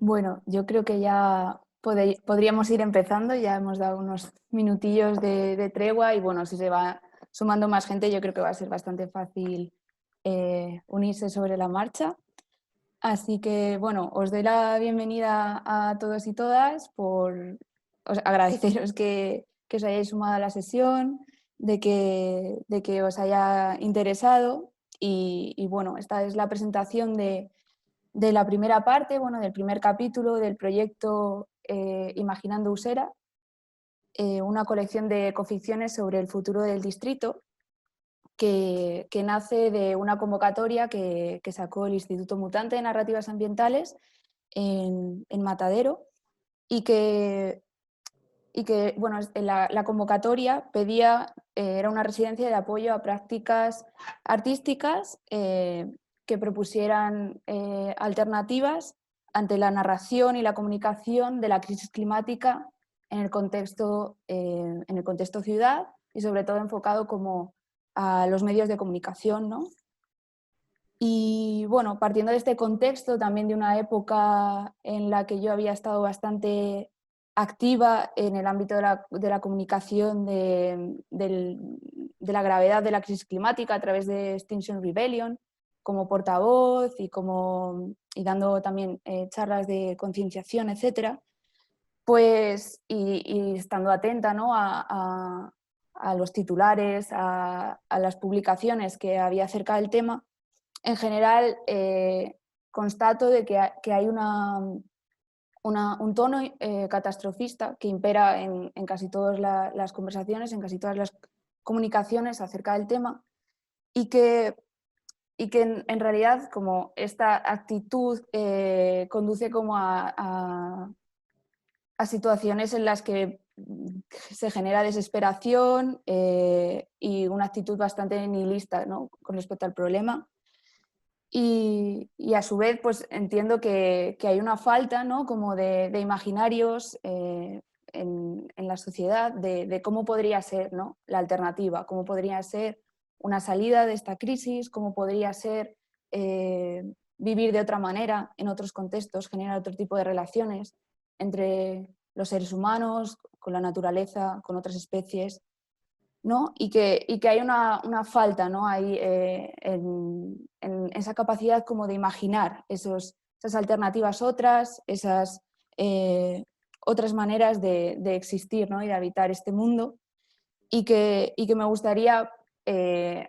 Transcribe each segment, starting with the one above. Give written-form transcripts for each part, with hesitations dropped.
Bueno, yo creo que ya podríamos ir empezando, ya hemos dado unos minutillos de tregua y bueno, si se va sumando más gente yo creo que va a ser bastante fácil unirse sobre la marcha. Así que bueno, os doy la bienvenida a todos y todas os agradeceros que os hayáis sumado a la sesión, de que os haya interesado y bueno, esta es la presentación de la primera parte, bueno, del primer capítulo del proyecto Imaginando Usera, una colección de ecoficciones sobre el futuro del distrito que nace de una convocatoria que sacó el Instituto Mutante de Narrativas Ambientales en Matadero y que bueno, la convocatoria pedía, era una residencia de apoyo a prácticas artísticas que propusieran alternativas ante la narración y la comunicación de la crisis climática en el contexto ciudad y sobre todo enfocado como a los medios de comunicación, ¿no? Y bueno, partiendo de este contexto, también de una época en la que yo había estado bastante activa en el ámbito de la comunicación de la gravedad de la crisis climática a través de Extinction Rebellion, como portavoz y dando también charlas de concienciación, etcétera, pues, y estando atenta, ¿no?, a los titulares, a las publicaciones que había acerca del tema, en general, constato de que hay un tono catastrofista que impera en casi todas las conversaciones, en casi todas las comunicaciones acerca del tema y que en realidad como esta actitud conduce como a situaciones en las que se genera desesperación y una actitud bastante nihilista, ¿no?, con respecto al problema. Y a su vez, pues entiendo que hay una falta, ¿no?, como de imaginarios en la sociedad de cómo podría ser, ¿no?, la alternativa, cómo podría ser una salida de esta crisis, cómo podría ser vivir de otra manera en otros contextos, generar otro tipo de relaciones entre los seres humanos, con la naturaleza, con otras especies, ¿no? Y que hay una falta, ¿no?, ahí en esa capacidad como de imaginar esas alternativas otras maneras de existir, ¿no?, y de habitar este mundo y que me gustaría eh,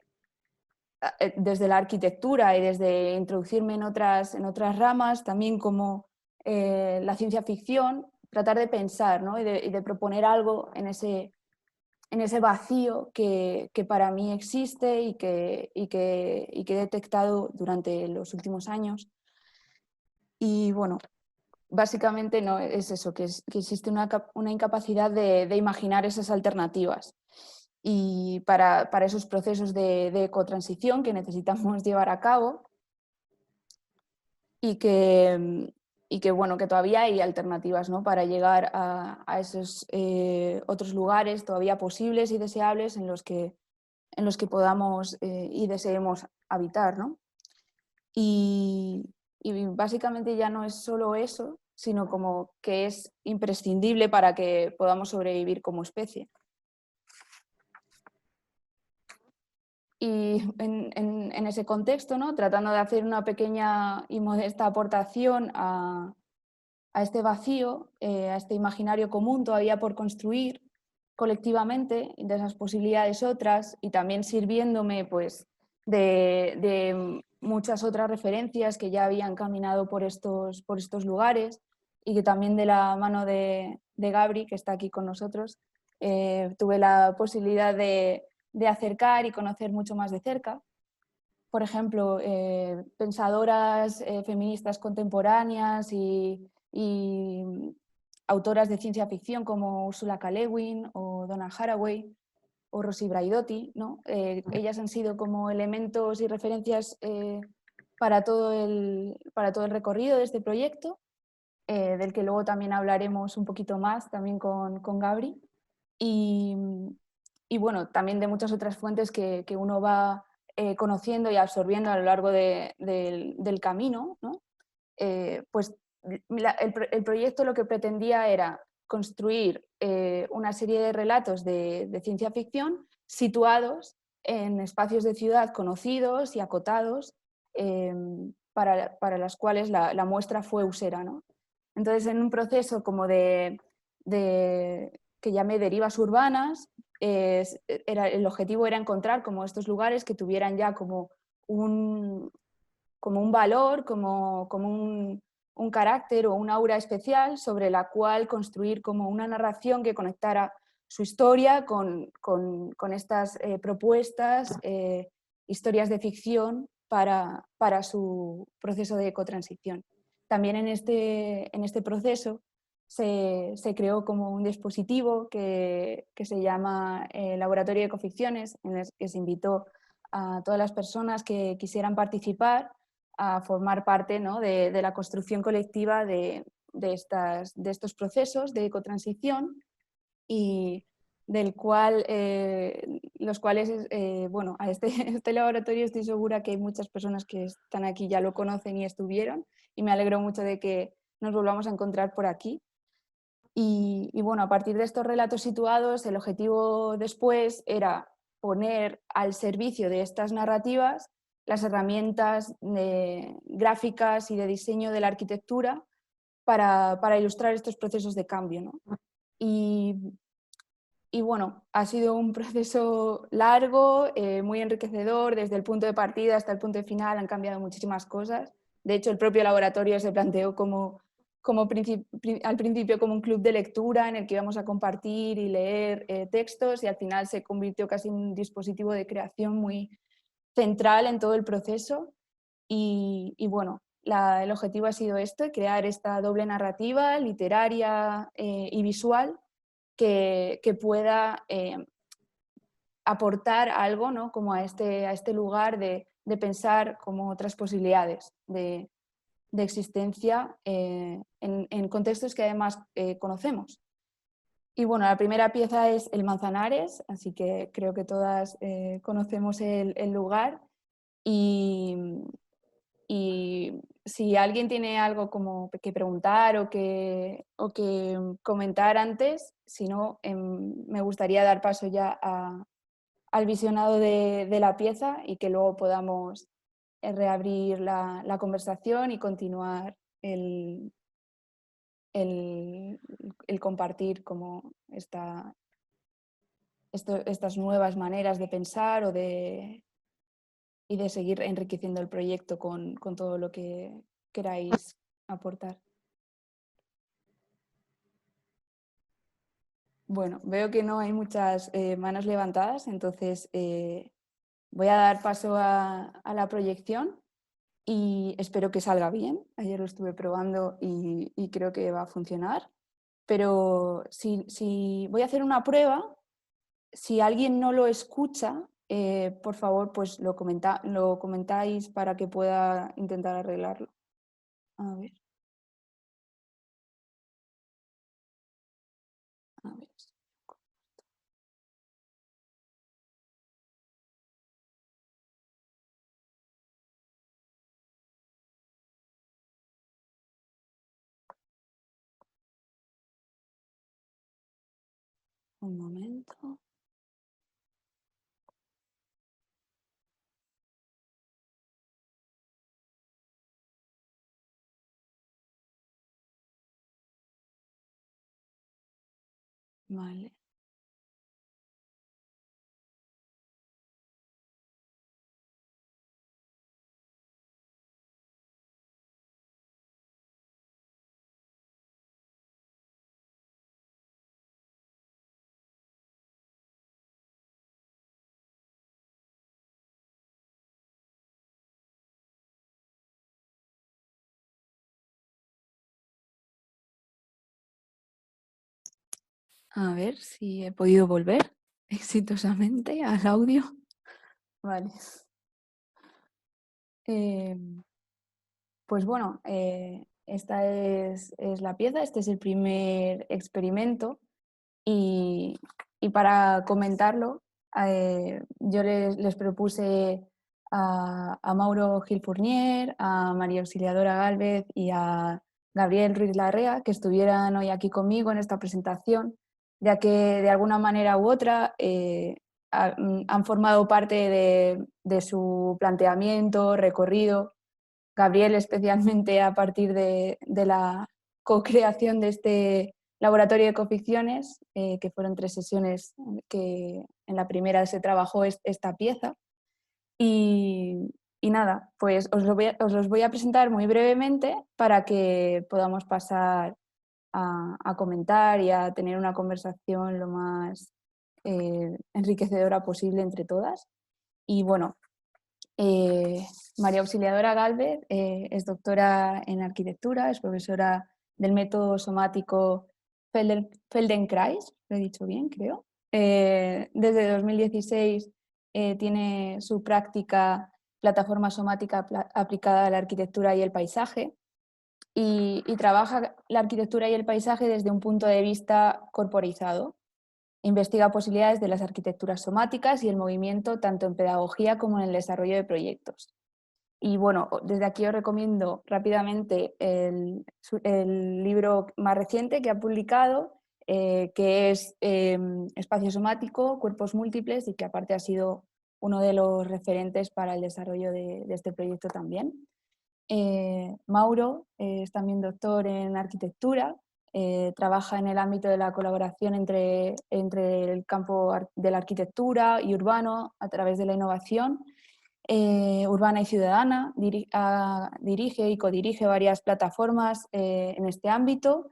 desde la arquitectura y desde introducirme en otras ramas, también como la ciencia ficción, tratar de pensar, ¿no?, y de proponer algo en ese vacío que para mí existe y que he detectado durante los últimos años. Y bueno, básicamente no es eso, que existe una incapacidad de imaginar esas alternativas. Y para esos procesos de ecotransición que necesitamos llevar a cabo y que bueno, que todavía hay alternativas, ¿no?, para llegar a esos otros lugares todavía posibles y deseables en los que podamos y deseemos habitar, ¿no? Y básicamente ya no es solo eso, sino como que es imprescindible para que podamos sobrevivir como especie. Y en ese contexto, ¿no?, tratando de hacer una pequeña y modesta aportación a este vacío, a este imaginario común todavía por construir colectivamente, de esas posibilidades otras, y también sirviéndome pues, de muchas otras referencias que ya habían caminado por estos lugares y que también de la mano de Gabri, que está aquí con nosotros, tuve la posibilidad de acercar y conocer mucho más de cerca. Por ejemplo, pensadoras feministas contemporáneas y autoras de ciencia ficción como Ursula K. Le Guin o Donna Haraway o Rosi Braidotti, ¿no? Ellas han sido como elementos y referencias para todo el recorrido de este proyecto, del que luego también hablaremos un poquito más también con Gabri. Y, y bueno, también de muchas otras fuentes que uno va conociendo y absorbiendo a lo largo del camino, ¿no? Pues el proyecto lo que pretendía era construir una serie de relatos de ciencia ficción situados en espacios de ciudad conocidos y acotados, para las cuales la muestra fue usera, ¿no? Entonces, en un proceso como que llamé derivas urbanas, el objetivo era encontrar como estos lugares que tuvieran ya como un valor, como un carácter o un aura especial sobre la cual construir como una narración que conectara su historia con estas propuestas, historias de ficción para su proceso de ecotransición. También en este proceso se creó como un dispositivo que se llama Laboratorio de Ecoficciones, en el que se invitó a todas las personas que quisieran participar a formar parte, ¿no?, de la construcción colectiva de estos procesos de ecotransición, y los cuales, bueno, a este laboratorio estoy segura que hay muchas personas que están aquí ya lo conocen y estuvieron, y me alegro mucho de que nos volvamos a encontrar por aquí. Y bueno, a partir de estos relatos situados, el objetivo después era poner al servicio de estas narrativas las herramientas gráficas y de diseño de la arquitectura para ilustrar estos procesos de cambio, ¿no? Y bueno, ha sido un proceso largo, muy enriquecedor. Desde el punto de partida hasta el punto de final han cambiado muchísimas cosas. De hecho, el propio laboratorio se planteó al principio como un club de lectura en el que íbamos a compartir y leer textos, y al final se convirtió casi en un dispositivo de creación muy central en todo el proceso. Y bueno, el objetivo ha sido crear esta doble narrativa literaria y visual que pueda aportar algo, ¿no?, como a este lugar de pensar como otras posibilidades de existencia en contextos que además conocemos. Y bueno, la primera pieza es el Manzanares, así que creo que todas conocemos el lugar, y si alguien tiene algo como que preguntar o que comentar antes, si no, me gustaría dar paso ya al visionado de la pieza y que luego podamos reabrir la conversación y continuar el compartir como estas nuevas maneras de pensar y de seguir enriqueciendo el proyecto con todo lo que queráis aportar. Bueno, veo que no hay muchas manos levantadas, entonces voy a dar paso a la proyección y espero que salga bien. Ayer lo estuve probando y creo que va a funcionar, pero si voy a hacer una prueba. Si alguien no lo escucha, por favor, pues lo comentáis para que pueda intentar arreglarlo. A ver. A ver. Un momento. Vale. A ver si he podido volver exitosamente al audio. Vale. Pues bueno, esta es la pieza, este es el primer experimento, y para comentarlo yo les propuse a Mauro Gil Fournier, a María Auxiliadora Gálvez y a Gabriel Ruiz Larrea, que estuvieran hoy aquí conmigo en esta presentación, ya que de alguna manera u otra han formado parte de su planteamiento, recorrido. Gabriel especialmente a partir de la co-creación de este laboratorio de ecoficciones, que fueron 3 sesiones que en la primera se trabajó esta pieza. Y nada, pues os los voy a presentar muy brevemente para que podamos pasar a comentar y a tener una conversación lo más enriquecedora posible entre todas. Y bueno, María Auxiliadora Gálvez es doctora en arquitectura, es profesora del método somático Feldenkrais, lo he dicho bien, creo. Desde 2016 tiene su práctica plataforma somática aplicada a la arquitectura y el paisaje y trabaja la arquitectura y el paisaje desde un punto de vista corporizado. Investiga posibilidades de las arquitecturas somáticas y el movimiento tanto en pedagogía como en el desarrollo de proyectos. Y bueno, desde aquí os recomiendo rápidamente el libro más reciente que ha publicado, que es Espacio somático, cuerpos múltiples, y que aparte ha sido uno de los referentes para el desarrollo de este proyecto también. Mauro es también doctor en arquitectura, trabaja en el ámbito de la colaboración entre el campo de la arquitectura y urbano a través de la innovación urbana y ciudadana, dirige y codirige varias plataformas en este ámbito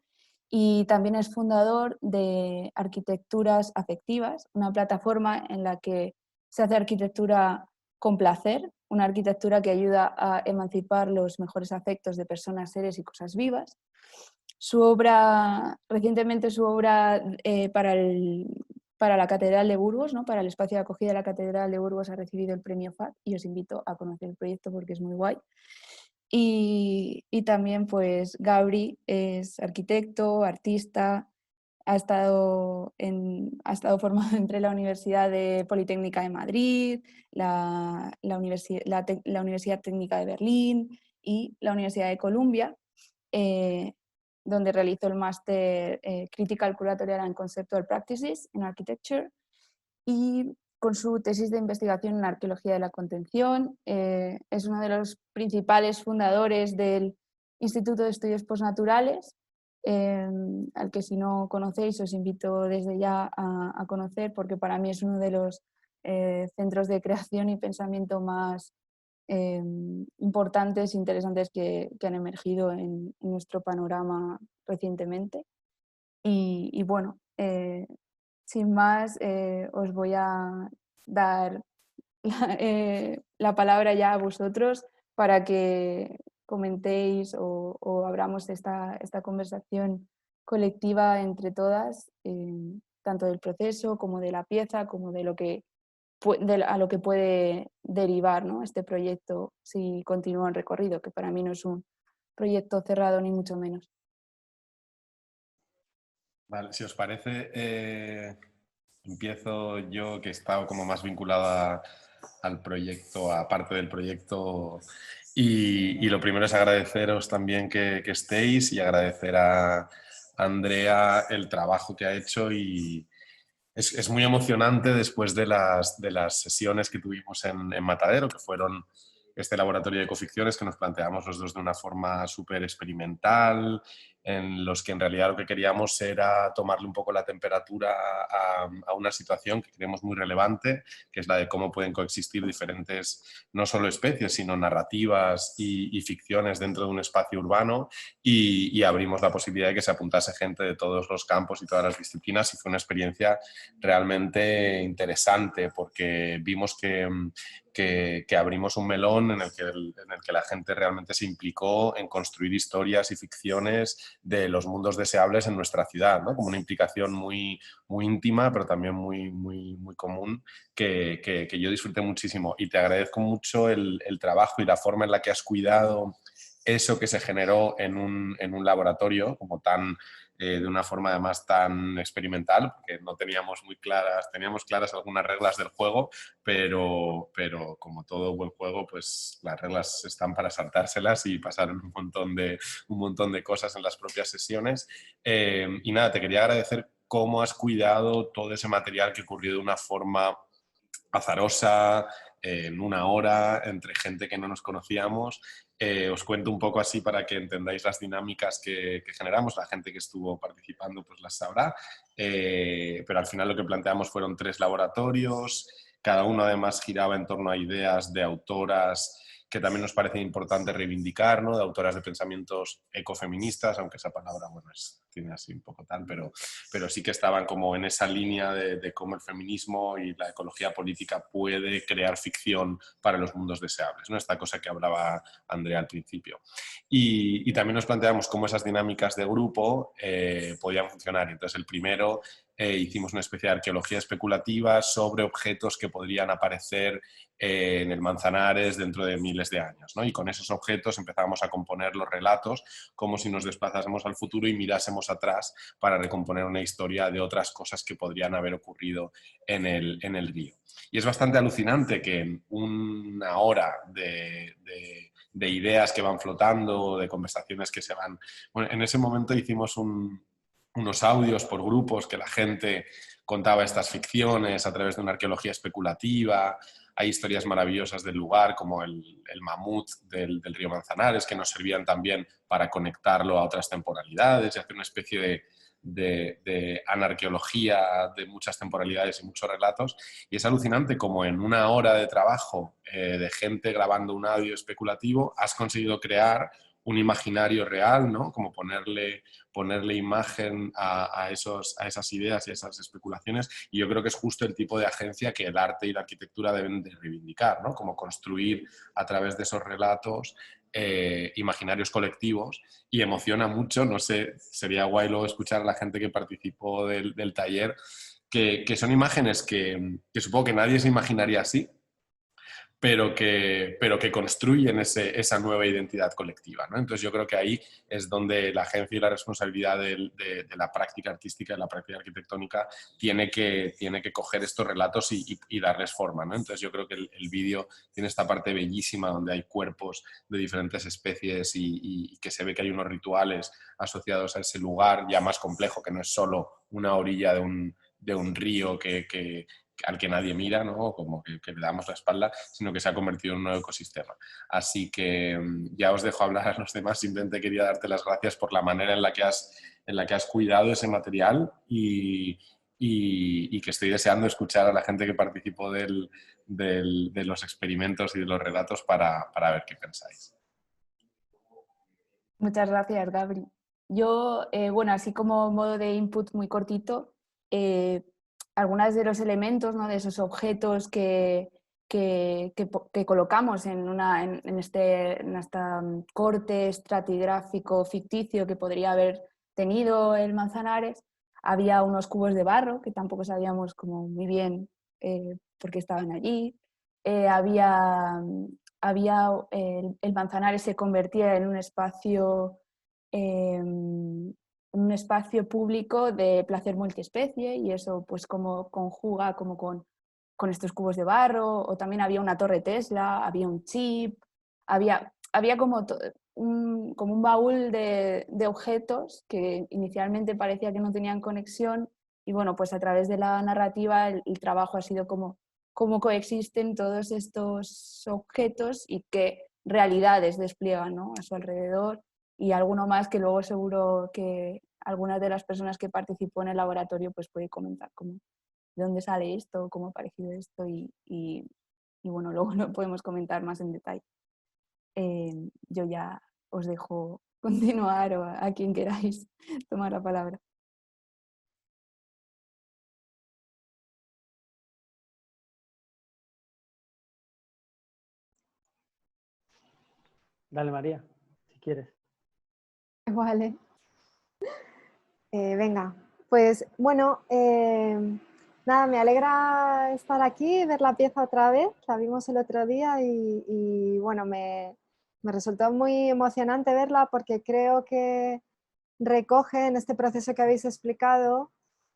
y también es fundador de Arquitecturas Afectivas, una plataforma en la que se hace arquitectura con placer, una arquitectura que ayuda a emancipar los mejores afectos de personas, seres y cosas vivas. Recientemente su obra para la Catedral de Burgos, ¿no? Para el espacio de acogida de la Catedral de Burgos ha recibido el premio FAD y os invito a conocer el proyecto porque es muy guay. Y también pues Gabri es arquitecto, artista, ha estado formado entre la Universidad Politécnica de Madrid, la Universidad Técnica de Berlín y la Universidad de Columbia, donde realizó el máster Critical Curatorial and Conceptual Practices in Architecture y con su tesis de investigación en arqueología de la contención. Es uno de los principales fundadores del Instituto de Estudios Postnaturales, al que si no conocéis os invito desde ya a conocer porque para mí es uno de los centros de creación y pensamiento más importantes e interesantes que han emergido en nuestro panorama recientemente. Y bueno, sin más, os voy a dar la palabra ya a vosotros para que comentéis o abramos esta conversación colectiva entre todas, tanto del proceso como de la pieza, como de lo que a lo que puede derivar, ¿no? Este proyecto si continúa el recorrido, que para mí no es un proyecto cerrado ni mucho menos. Vale, si os parece, empiezo yo, que he estado como más vinculada al proyecto, a parte del proyecto, y lo primero es agradeceros también que estéis y agradecer a Andrea el trabajo que ha hecho y es muy emocionante después de las sesiones que tuvimos en Matadero, que fueron este laboratorio de ecoficciones que nos planteamos los dos de una forma súper experimental, en los que en realidad lo que queríamos era tomarle un poco la temperatura a una situación que creemos muy relevante, que es la de cómo pueden coexistir diferentes, no solo especies, sino narrativas y ficciones dentro de un espacio urbano, y abrimos la posibilidad de que se apuntase gente de todos los campos y todas las disciplinas, y fue una experiencia realmente interesante porque vimos que abrimos un melón en el que la gente realmente se implicó en construir historias y ficciones de los mundos deseables en nuestra ciudad, ¿no? Como una implicación muy, muy íntima, pero también muy, muy, muy común, que yo disfruté muchísimo. Y te agradezco mucho el trabajo y la forma en la que has cuidado eso que se generó en un laboratorio como tan de una forma además tan experimental, porque no teníamos muy claras, teníamos claras algunas reglas del juego, pero como todo buen juego, pues las reglas están para saltárselas y pasaron un montón de cosas en las propias sesiones. Y nada, te quería agradecer cómo has cuidado todo ese material que ocurrió de una forma azarosa, en una hora, entre gente que no nos conocíamos. Os cuento un poco así para que entendáis las dinámicas que generamos. La gente que estuvo participando pues las sabrá. Pero al final lo que planteamos fueron 3 laboratorios. Cada uno además giraba en torno a ideas de autoras que también nos parece importante reivindicar, ¿no? De autoras de pensamientos ecofeministas, aunque esa palabra, bueno, tiene así un poco tal, pero sí que estaban como en esa línea de cómo el feminismo y la ecología política puede crear ficción para los mundos deseables, ¿no? Esta cosa que hablaba Andrea al principio. Y también nos planteamos cómo esas dinámicas de grupo podían funcionar. Entonces, el primero, hicimos una especie de arqueología especulativa sobre objetos que podrían aparecer en el Manzanares dentro de miles de años, ¿no? Y con esos objetos empezábamos a componer los relatos como si nos desplazásemos al futuro y mirásemos atrás para recomponer una historia de otras cosas que podrían haber ocurrido en el río. Y es bastante alucinante que en una hora de ideas que van flotando, de conversaciones que se van... Bueno, en ese momento hicimos unos audios por grupos que la gente contaba estas ficciones a través de una arqueología especulativa. Hay historias maravillosas del lugar, como el mamut del río Manzanares, que nos servían también para conectarlo a otras temporalidades y hacer una especie de anarqueología de muchas temporalidades y muchos relatos. Y es alucinante como en una hora de trabajo de gente grabando un audio especulativo has conseguido crear un imaginario real, ¿no? Como ponerle imagen a esas ideas y a esas especulaciones, y yo creo que es justo el tipo de agencia que el arte y la arquitectura deben de reivindicar, ¿no? Como construir a través de esos relatos imaginarios colectivos, y emociona mucho, no sé, sería guay luego escuchar a la gente que participó del taller, que son imágenes que supongo que nadie se imaginaría así, pero que construyen esa nueva identidad colectiva, ¿no? Entonces yo creo que ahí es donde la agencia y la responsabilidad de la práctica artística, de la práctica arquitectónica, tiene que coger estos relatos y darles forma, ¿no? Entonces yo creo que el vídeo tiene esta parte bellísima donde hay cuerpos de diferentes especies y que se ve que hay unos rituales asociados a ese lugar ya más complejo, que no es solo una orilla de un río al que nadie mira, ¿no? Como que le damos la espalda, sino que se ha convertido en un nuevo ecosistema. Así que ya os dejo hablar a los demás. Simplemente quería darte las gracias por la manera en la que has cuidado ese material y que estoy deseando escuchar a la gente que participó de los experimentos y de los relatos para ver qué pensáis. Muchas gracias, Gabri. Yo, bueno, así como modo de input muy cortito, algunos de los elementos, ¿no? De esos objetos que colocamos en este corte estratigráfico ficticio que podría haber tenido el Manzanares. Había unos cubos de barro que tampoco sabíamos como muy bien por qué estaban allí. Había el Manzanares se convertía en un espacio público de placer multiespecie, y eso pues como conjuga como con estos cubos de barro. O también había una torre Tesla, había un chip, había como un baúl de objetos que inicialmente parecía que no tenían conexión, y bueno, pues a través de la narrativa el trabajo ha sido como cómo coexisten todos estos objetos y qué realidades despliegan, ¿no? A su alrededor, y alguno más que luego seguro que algunas de las personas que participó en el laboratorio pues puede comentar cómo, de dónde sale esto, cómo ha aparecido esto, y bueno, luego lo podemos comentar más en detalle. Yo ya os dejo continuar, o a quien queráis tomar la palabra. Dale, María, si quieres. Vale. Venga, pues bueno, nada, me alegra estar aquí, ver la pieza otra vez. La vimos el otro día y bueno, me resultó muy emocionante verla, porque creo que recoge en este proceso que habéis explicado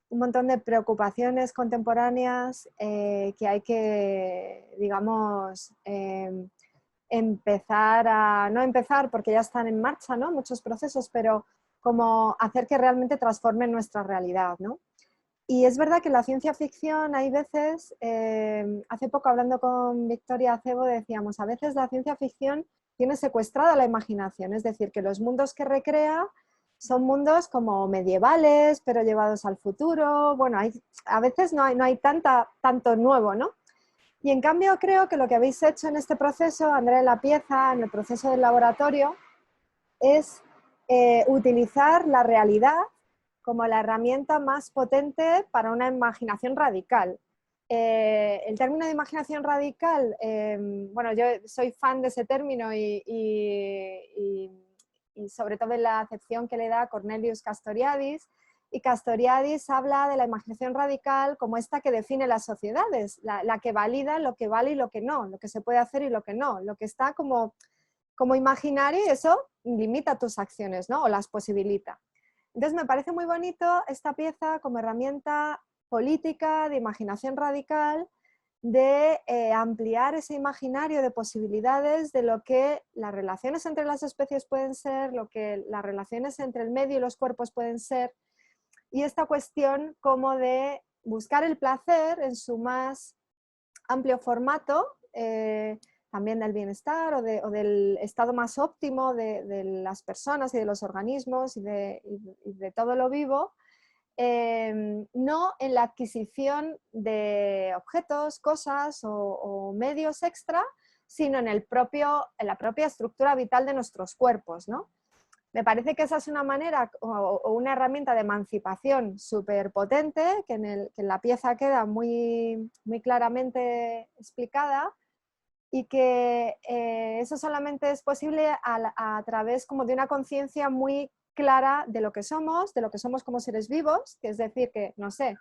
un montón de preocupaciones contemporáneas que hay que, digamos, empezar a, no empezar porque ya están en marcha, ¿no? Muchos procesos, pero como hacer que realmente transformen nuestra realidad, ¿no? Y es verdad que la ciencia ficción hay veces, hace poco hablando con Victoria Acebo decíamos, a veces la ciencia ficción tiene secuestrada la imaginación, es decir, que los mundos que recrea son mundos como medievales, pero llevados al futuro, bueno, a veces no hay tanto nuevo, ¿no? Y en cambio creo que lo que habéis hecho en este proceso, Andrea La Pieza, en el proceso del laboratorio, es utilizar la realidad como la herramienta más potente para una imaginación radical. El término de imaginación radical, bueno, yo soy fan de ese término y sobre todo en la acepción que le da Cornelius Castoriadis, y Castoriadis habla de la imaginación radical como esta que define las sociedades, la que valida lo que vale y lo que no, lo que se puede hacer y lo que no, lo que está como imaginario y eso limita tus acciones, ¿no? O las posibilita. Entonces me parece muy bonito esta pieza como herramienta política de imaginación radical, de ampliar ese imaginario de posibilidades de lo que las relaciones entre las especies pueden ser, lo que las relaciones entre el medio y los cuerpos pueden ser, y esta cuestión como de buscar el placer en su más amplio formato, también del bienestar o del estado más óptimo de las personas y de los organismos y de todo lo vivo, no en la adquisición de objetos, cosas o medios extra, sino en la propia estructura vital de nuestros cuerpos, ¿no? Me parece que esa es una manera o una herramienta de emancipación súper potente, que en la pieza queda muy, muy claramente explicada, y que eso solamente es posible a través como de una conciencia muy clara de lo que somos como seres vivos, que es decir que, no sé,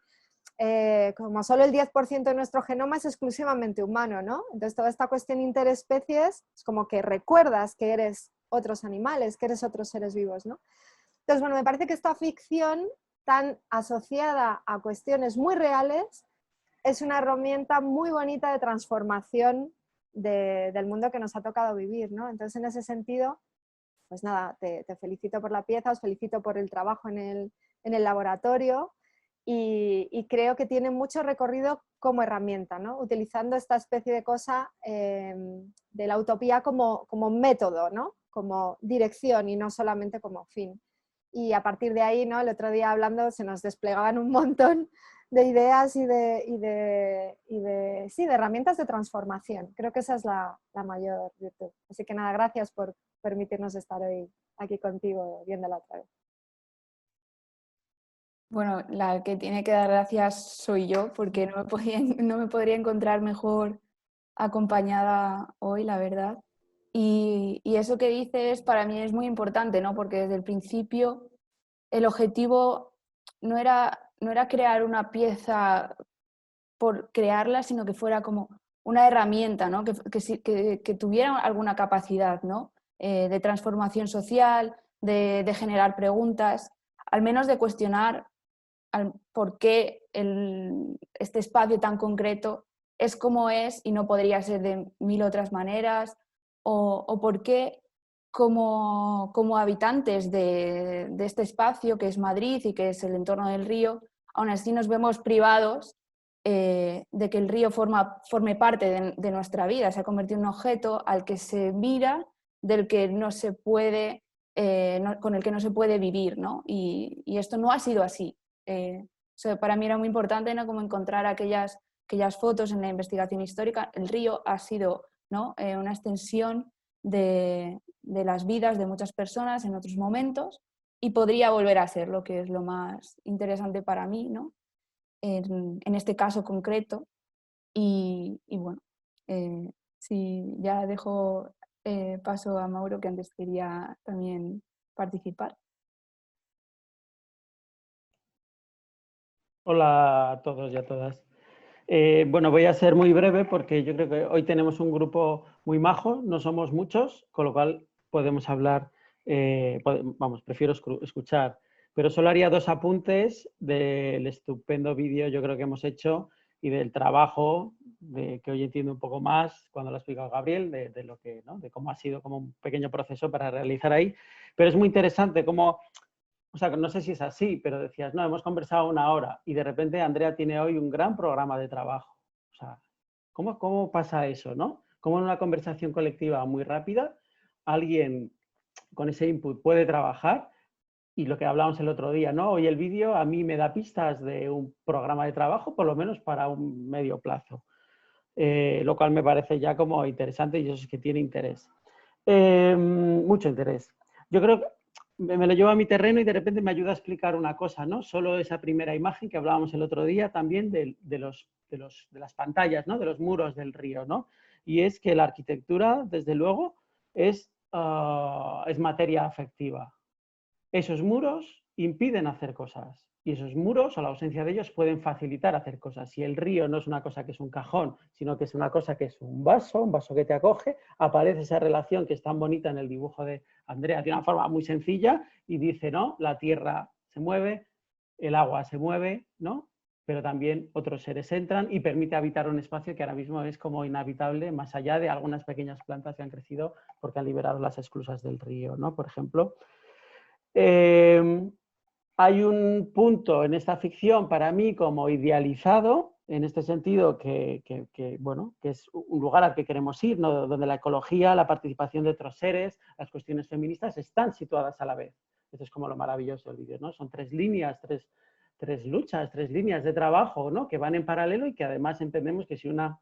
como solo el 10% de nuestro genoma es exclusivamente humano, ¿no? Entonces toda esta cuestión interespecies es como que recuerdas que eres otros animales, que eres otros seres vivos, ¿no? Entonces, bueno, me parece que esta ficción tan asociada a cuestiones muy reales es una herramienta muy bonita de transformación del mundo que nos ha tocado vivir, ¿no? Entonces, en ese sentido, pues nada, te felicito por la pieza, os felicito por el trabajo en el laboratorio y creo que tiene mucho recorrido como herramienta, ¿no? Utilizando esta especie de cosa de la utopía como método, ¿no? Como dirección y no solamente como fin. Y a partir de ahí, ¿no? El otro día hablando se nos desplegaban un montón de ideas y de herramientas de transformación. Creo que esa es la mayor virtud. Así que nada, gracias por permitirnos estar hoy aquí contigo viéndola otra vez. Bueno, la que tiene que dar gracias soy yo, porque no me podría encontrar mejor acompañada hoy, la verdad. Y eso que dices para mí es muy importante, ¿no? Porque desde el principio el objetivo no era crear una pieza por crearla, sino que fuera como una herramienta, ¿no? que tuviera alguna capacidad, ¿no? De transformación social, de generar preguntas, al menos de cuestionar por qué este espacio tan concreto es como es y no podría ser de mil otras maneras, o por qué como habitantes de este espacio que es Madrid y que es el entorno del río, aún así nos vemos privados de que el río forme parte de nuestra vida, se ha convertido en un objeto al que se mira, del que no se puede, con el que no se puede vivir, ¿no? Y esto no ha sido así. Para mí era muy importante, ¿no? Como encontrar aquellas fotos en la investigación histórica. El río ha sido, ¿no? Una extensión de las vidas de muchas personas en otros momentos y podría volver a ser, lo que es lo más interesante para mí, ¿no? En este caso concreto. Y bueno, sí, ya dejo paso a Mauro, que antes quería también participar. Hola a todos y a todas. Bueno, voy a ser muy breve porque yo creo que hoy tenemos un grupo muy majo, no somos muchos, con lo cual podemos hablar vamos, prefiero escuchar. Pero solo haría 2 apuntes del estupendo vídeo, yo creo que hemos hecho, y del trabajo que hoy entiendo un poco más cuando lo ha explicado Gabriel, de lo que, ¿no? De cómo ha sido como un pequeño proceso para realizar ahí. Pero es muy interesante cómo, o sea, no sé si es así, pero decías, no, hemos conversado 1 hora y de repente Andrea tiene hoy un gran programa de trabajo. O sea, ¿cómo pasa eso, no? Cómo en una conversación colectiva muy rápida alguien con ese input puede trabajar. Y lo que hablábamos el otro día, ¿no? Hoy el vídeo a mí me da pistas de un programa de trabajo, por lo menos para un medio plazo, lo cual me parece ya como interesante y eso es que tiene interés. Mucho interés. Yo creo que me lo llevo a mi terreno y de repente me ayuda a explicar una cosa, ¿no? Solo esa primera imagen que hablábamos el otro día también de las pantallas, ¿no? De los muros del río, ¿no? Y es que la arquitectura, desde luego, es materia afectiva. Esos muros impiden hacer cosas y esos muros o la ausencia de ellos pueden facilitar hacer cosas. Si el río no es una cosa que es un cajón, sino que es una cosa que es un vaso que te acoge, aparece esa relación que es tan bonita en el dibujo de Andrea de una forma muy sencilla y dice, ¿no? La tierra se mueve, el agua se mueve, ¿no? Pero también otros seres entran y permite habitar un espacio que ahora mismo es como inhabitable, más allá de algunas pequeñas plantas que han crecido porque han liberado las esclusas del río, ¿no? Por ejemplo. Hay un punto en esta ficción para mí como idealizado, en este sentido bueno, que es un lugar al que queremos ir, ¿no? Donde la ecología, la participación de otros seres, las cuestiones feministas están situadas a la vez. Eso es como lo maravilloso del vídeo, ¿no? Son 3 líneas, tres luchas, 3 líneas de trabajo, ¿no? Que van en paralelo y que además entendemos que si una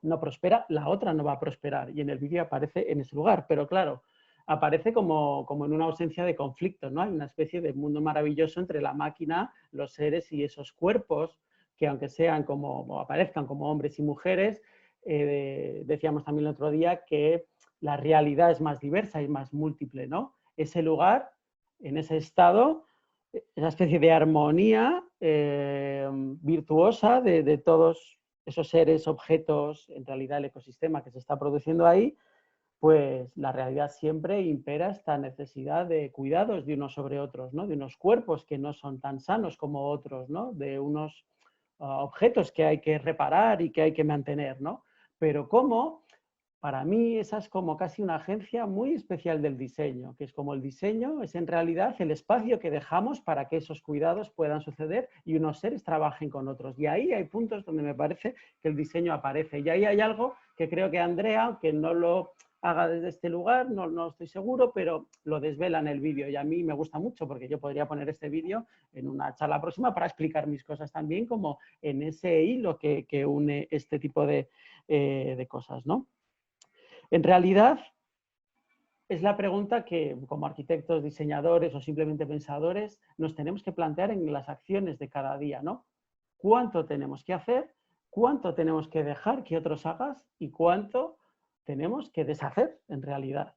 no prospera, la otra no va a prosperar. Y en el vídeo aparece en ese lugar. Pero claro, aparece como en una ausencia de conflicto, ¿no? Hay una especie de mundo maravilloso entre la máquina, los seres y esos cuerpos que aunque sean o aparezcan como hombres y mujeres, decíamos también el otro día que la realidad es más diversa y más múltiple, ¿no? Ese lugar, en ese estado, esa especie de armonía virtuosa de todos esos seres, objetos, en realidad el ecosistema que se está produciendo ahí, pues la realidad siempre impera esta necesidad de cuidados de unos sobre otros, ¿no? De unos cuerpos que no son tan sanos como otros, ¿no? De unos objetos que hay que reparar y que hay que mantener, ¿no? Pero cómo, para mí esa es como casi una agencia muy especial del diseño, que es como el diseño es en realidad el espacio que dejamos para que esos cuidados puedan suceder y unos seres trabajen con otros. Y ahí hay puntos donde me parece que el diseño aparece. Y ahí hay algo que creo que Andrea, aunque no lo haga desde este lugar, no estoy seguro, pero lo desvela en el vídeo y a mí me gusta mucho porque yo podría poner este vídeo en una charla próxima para explicar mis cosas también como en ese hilo que une este tipo de cosas, ¿no? En realidad, es la pregunta que como arquitectos, diseñadores o simplemente pensadores nos tenemos que plantear en las acciones de cada día, ¿no? ¿Cuánto tenemos que hacer? ¿Cuánto tenemos que dejar que otros hagan? ¿Y cuánto tenemos que deshacer en realidad?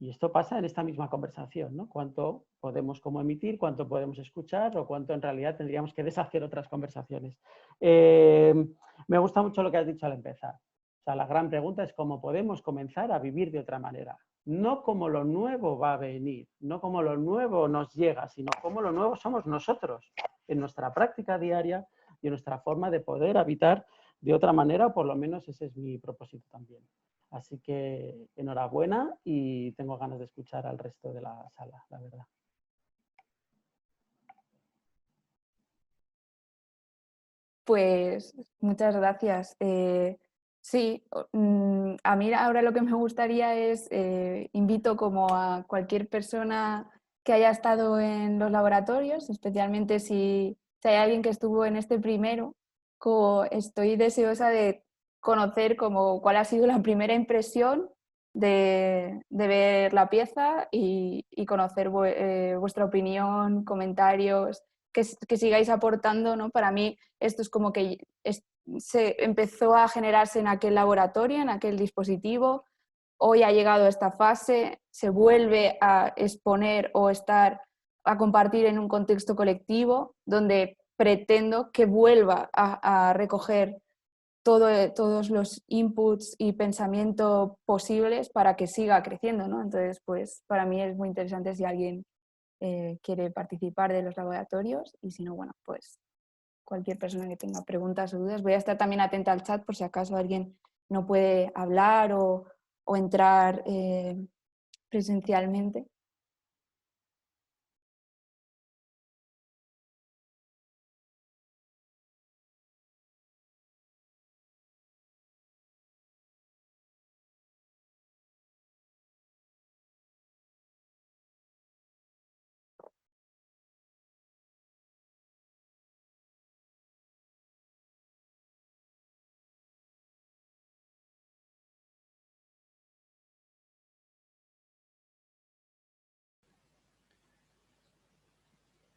Y esto pasa en esta misma conversación, ¿no? ¿Cuánto podemos como emitir? ¿Cuánto podemos escuchar? ¿O cuánto en realidad tendríamos que deshacer otras conversaciones? Me gusta mucho lo que has dicho al empezar. O sea, la gran pregunta es cómo podemos comenzar a vivir de otra manera. No como lo nuevo va a venir, no como lo nuevo nos llega, sino como lo nuevo somos nosotros en nuestra práctica diaria y en nuestra forma de poder habitar de otra manera, o por lo menos ese es mi propósito también. Así que enhorabuena y tengo ganas de escuchar al resto de la sala, la verdad. Pues muchas gracias. Sí, a mí ahora lo que me gustaría es, invito como a cualquier persona que haya estado en los laboratorios, especialmente si hay alguien que estuvo en este primero, estoy deseosa de conocer cuál ha sido la primera impresión de ver la pieza y conocer vuestra opinión, comentarios, que sigáis aportando, ¿no? Para mí esto es como que se empezó a generarse en aquel laboratorio, en aquel dispositivo. Hoy ha llegado esta fase, se vuelve a exponer o a compartir en un contexto colectivo donde pretendo que vuelva a recoger todos los inputs y pensamiento posibles para que siga creciendo, ¿no? Entonces, pues para mí es muy interesante si alguien quiere participar de los laboratorios y si no, bueno, pues cualquier persona que tenga preguntas o dudas. Voy a estar también atenta al chat por si acaso alguien no puede hablar o entrar presencialmente.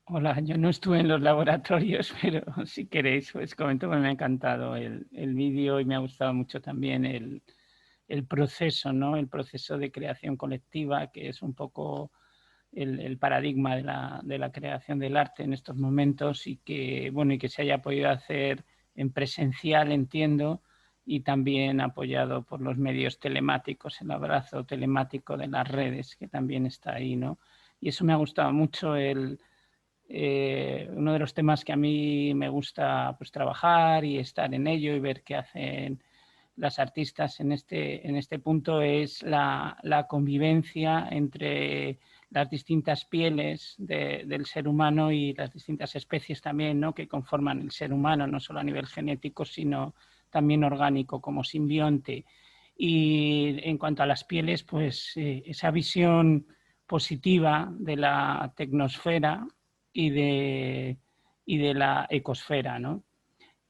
Hola, yo no estuve en los laboratorios, pero si queréis, pues comento que me ha encantado el vídeo y me ha gustado mucho también el proceso, ¿no? El proceso de creación colectiva, que es un poco el paradigma de la creación del arte en estos momentos y que, bueno, y que se haya podido hacer en presencial, entiendo, y también apoyado por los medios telemáticos, el abrazo telemático de las redes, que también está ahí, ¿no? Y eso me ha gustado mucho uno de los temas que a mí me gusta pues trabajar y estar en ello y ver qué hacen las artistas en este punto es la convivencia entre las distintas pieles del ser humano y las distintas especies también, ¿no? Que conforman el ser humano, no solo a nivel genético, sino también orgánico, como simbionte. Y en cuanto a las pieles, pues esa visión positiva de la tecnosfera y de la ecosfera, ¿no?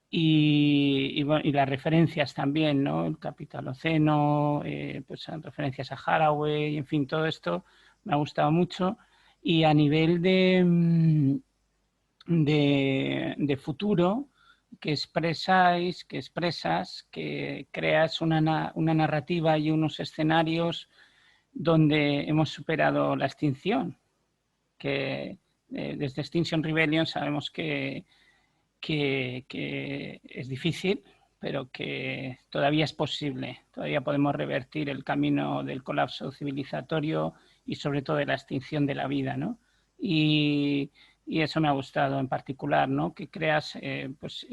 Y las referencias también, ¿no? El Capitaloceno, pues referencias a Haraway, en fin, todo esto me ha gustado mucho. Y a nivel de futuro, que expresas, que creas una narrativa y unos escenarios donde hemos superado la extinción, que desde Extinction Rebellion sabemos que es difícil, pero que todavía es posible. Todavía podemos revertir el camino del colapso civilizatorio y sobre todo de la extinción de la vida, ¿no? Y eso me ha gustado en particular, ¿no? Que creas pues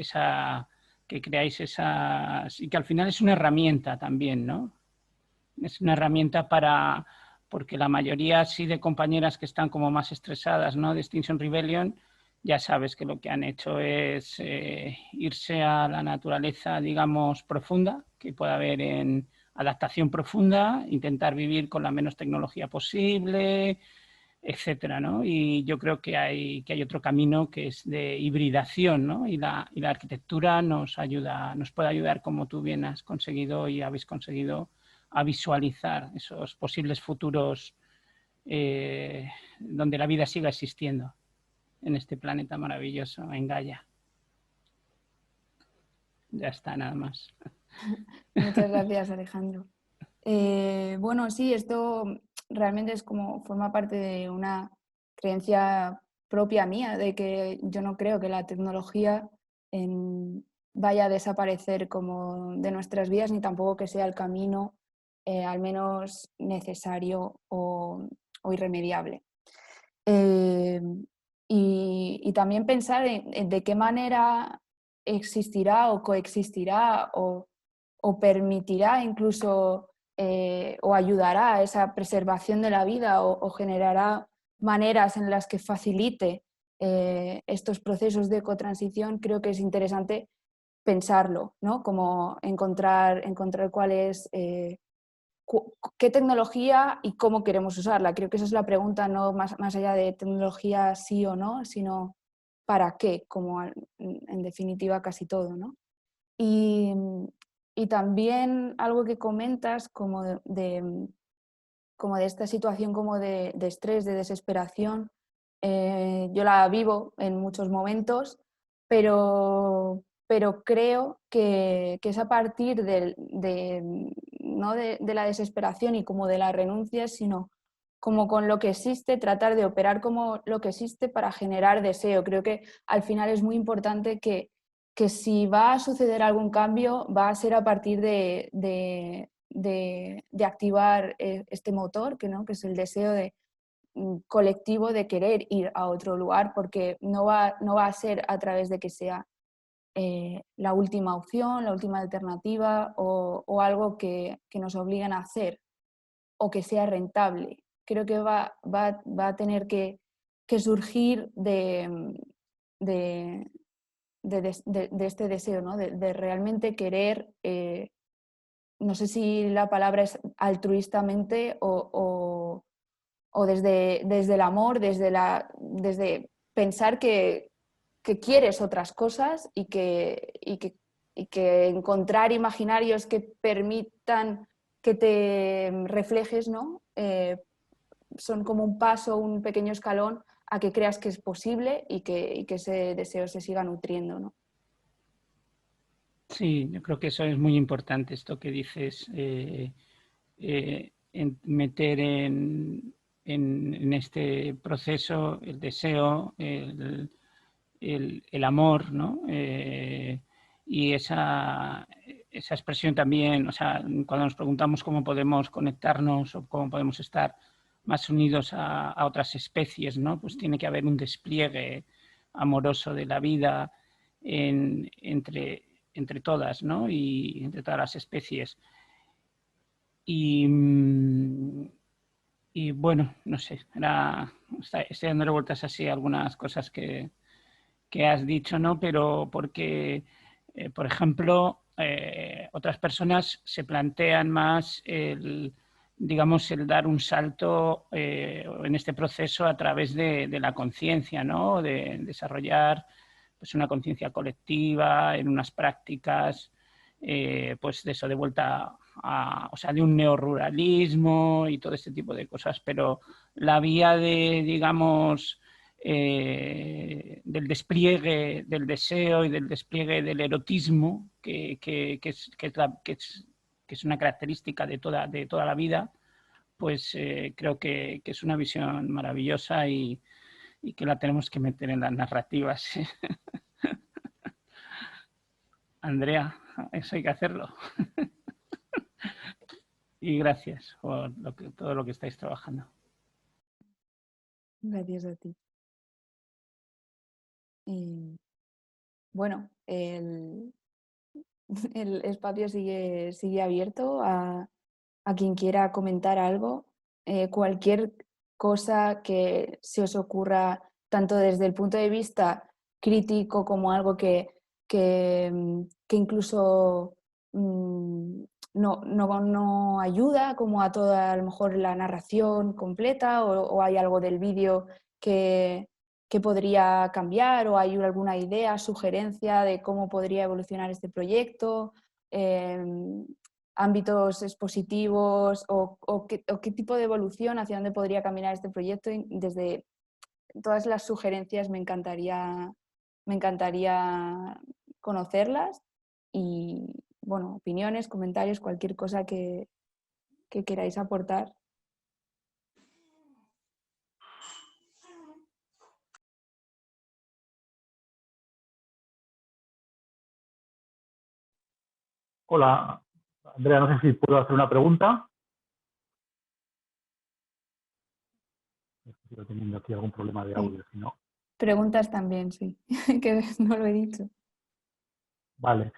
que creáis esas y que al final es una herramienta también, ¿no? Es una herramienta porque la mayoría así de compañeras que están como más estresadas, ¿no? De Extinction Rebellion, ya sabes que lo que han hecho es irse a la naturaleza, digamos, profunda, que pueda haber en adaptación profunda, intentar vivir con la menos tecnología posible, etcétera, ¿no? Y yo creo que hay otro camino que es de hibridación, ¿no? Y la arquitectura nos puede ayudar, como tú bien has conseguido y habéis conseguido, a visualizar esos posibles futuros donde la vida siga existiendo en este planeta maravilloso, en Gaia. Ya está, nada más. Muchas gracias, Alejandro. Bueno, sí, esto realmente es como forma parte de una creencia propia mía, de que yo no creo que la tecnología vaya a desaparecer como de nuestras vidas, ni tampoco que sea el camino al menos necesario o irremediable. Y también pensar en de qué manera existirá o coexistirá o permitirá incluso o ayudará a esa preservación de la vida o generará maneras en las que facilite estos procesos de ecotransición. Creo que es interesante pensarlo, ¿no? Como encontrar cuál es qué tecnología y cómo queremos usarla. Creo que esa es la pregunta, no más allá de tecnología sí o no, sino para qué, como en definitiva casi todo, ¿no? Y también algo que comentas como de esta situación como de estrés, de desesperación, yo la vivo en muchos momentos, pero creo que es a partir no de la desesperación y como de la renuncia, sino como con lo que existe, tratar de operar como lo que existe para generar deseo. Creo que al final es muy importante que que si va a suceder algún cambio va a ser a partir de activar este motor, que es el deseo colectivo de querer ir a otro lugar, porque no va a ser a través de que sea la última opción, la última alternativa o algo que nos obliguen a hacer o que sea rentable. Creo que va a tener que surgir de este deseo, ¿no? de realmente querer, no sé si la palabra es altruistamente o desde el amor, desde pensar que quieres otras cosas y que encontrar imaginarios que permitan que te reflejes, ¿no? Son como un paso, un pequeño escalón a que creas que es posible y que ese deseo se siga nutriendo, ¿no? Sí, yo creo que eso es muy importante, esto que dices, meter en este proceso el deseo, el amor, ¿no? Y esa expresión también, o sea, cuando nos preguntamos cómo podemos conectarnos o cómo podemos estar más unidos a otras especies, ¿no? Pues tiene que haber un despliegue amoroso de la vida entre todas, ¿no? Y entre todas las especies. Y bueno, no sé, estoy dándole vueltas así a algunas cosas que has dicho, ¿no? Pero porque, por ejemplo, otras personas se plantean más digamos, el dar un salto en este proceso a través de la conciencia, ¿no? De desarrollar pues, una conciencia colectiva en unas prácticas, pues de eso, de vuelta o sea, de un neoruralismo y todo este tipo de cosas, pero la vía de, digamos, del despliegue del deseo y del despliegue del erotismo, que es una característica de toda la vida, pues creo que es una visión maravillosa y que la tenemos que meter en las narrativas. Andrea, eso hay que hacerlo. Y gracias por todo lo que estáis trabajando. Gracias a ti. Bueno, el espacio sigue abierto a quien quiera comentar algo. Cualquier cosa que se os ocurra, tanto desde el punto de vista crítico como algo que incluso no ayuda como a toda a lo mejor la narración completa o hay algo del vídeo que podría cambiar o hay alguna idea, sugerencia de cómo podría evolucionar este proyecto, ámbitos expositivos o qué tipo de evolución, hacia dónde podría caminar este proyecto. Y desde todas las sugerencias me encantaría conocerlas y, bueno, opiniones, comentarios, cualquier cosa que queráis aportar. Hola, Andrea, no sé si puedo hacer una pregunta. Estoy teniendo aquí algún problema de audio, si no. Preguntas también, sí, que no lo he dicho. Vale.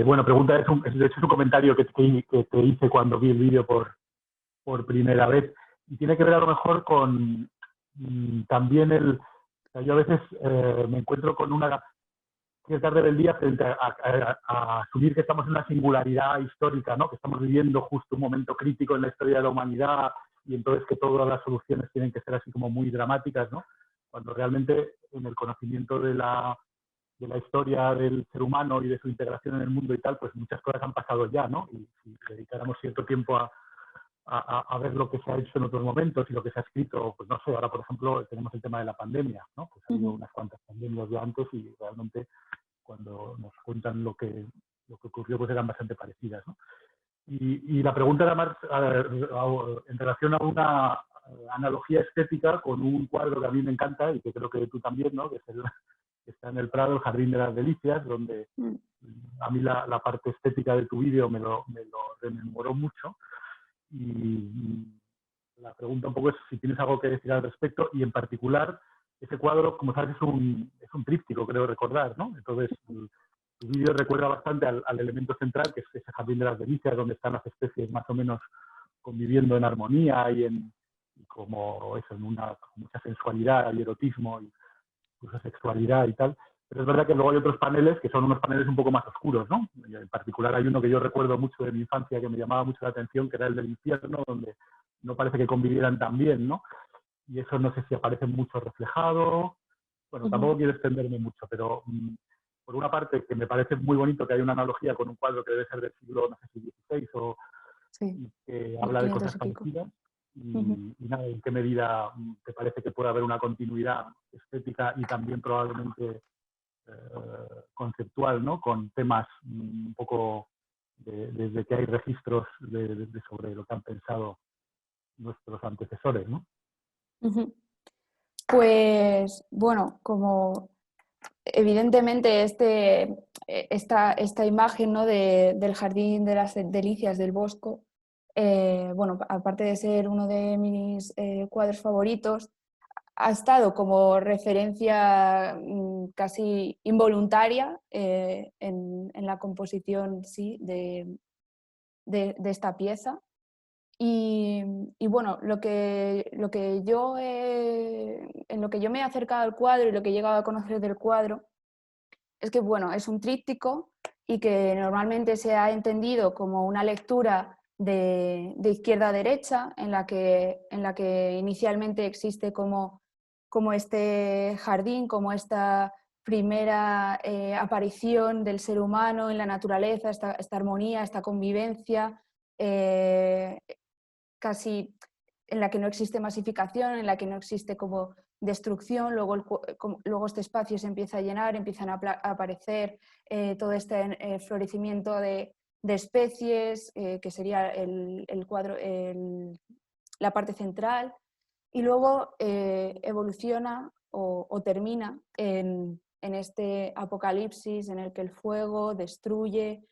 Bueno, pregunta de hecho es un comentario que te hice cuando vi el vídeo por primera vez. Y tiene que ver a lo mejor con también o sea, yo a veces me encuentro con una cierta rebeldía frente a asumir que estamos en una singularidad histórica, ¿no? Que estamos viviendo justo un momento crítico en la historia de la humanidad y entonces que todas las soluciones tienen que ser así como muy dramáticas, ¿no? Cuando realmente en el conocimiento de la historia del ser humano y de su integración en el mundo y tal, pues muchas cosas han pasado ya, ¿no? Y si dedicáramos cierto tiempo a ver lo que se ha hecho en otros momentos y lo que se ha escrito, pues no sé, ahora por ejemplo tenemos el tema de la pandemia, ¿no? Pues ha habido unas cuantas pandemias ya antes y realmente cuando nos cuentan lo que ocurrió pues eran bastante parecidas, ¿no? Y la pregunta era más en relación a una analogía estética con un cuadro que a mí me encanta y que creo que tú también, ¿no? Que es que está en el Prado, el Jardín de las Delicias, donde a mí la parte estética de tu vídeo me lo rememoró mucho. Y la pregunta un poco es si tienes algo que decir al respecto, y en particular ese cuadro, como sabes, es un tríptico, creo recordar, ¿no? Entonces, tu vídeo recuerda bastante al elemento central, que es ese Jardín de las Delicias, donde están las especies más o menos conviviendo en armonía y como eso, con mucha sensualidad y erotismo y incluso sexualidad y tal. Pero es verdad que luego hay otros paneles que son unos paneles un poco más oscuros, ¿no? Y en particular hay uno que yo recuerdo mucho de mi infancia que me llamaba mucho la atención, que era el del infierno, donde no parece que convivieran tan bien, ¿no? Y eso no sé si aparece mucho reflejado. Bueno, tampoco quiero extenderme mucho, pero por una parte que me parece muy bonito que hay una analogía con un cuadro que debe ser del siglo, no sé si XVI o Sí, que habla de cosas 500 y pico. parecidas. Y nada, ¿en qué medida te parece que puede haber una continuidad estética y también probablemente conceptual, ¿no? Con temas un poco desde que hay registros sobre lo que han pensado nuestros antecesores, ¿no? Pues bueno, como evidentemente esta imagen, ¿no? del Jardín de las Delicias del Bosco, bueno, aparte de ser uno de mis cuadros favoritos, ha estado como referencia casi involuntaria en la composición, sí, de esta pieza. Y bueno, en lo que yo me he acercado al cuadro y lo que he llegado a conocer del cuadro es que, bueno, es un tríptico y que normalmente se ha entendido como una lectura de izquierda a derecha, en la que inicialmente existe como este jardín, como esta primera aparición del ser humano en la naturaleza, esta armonía, esta convivencia, casi en la que no existe masificación, en la que no existe como destrucción, luego este espacio se empieza a llenar, empiezan a aparecer todo este florecimiento de especies, que sería el cuadro, la parte central, y luego evoluciona o termina en este apocalipsis en el que el fuego destruye,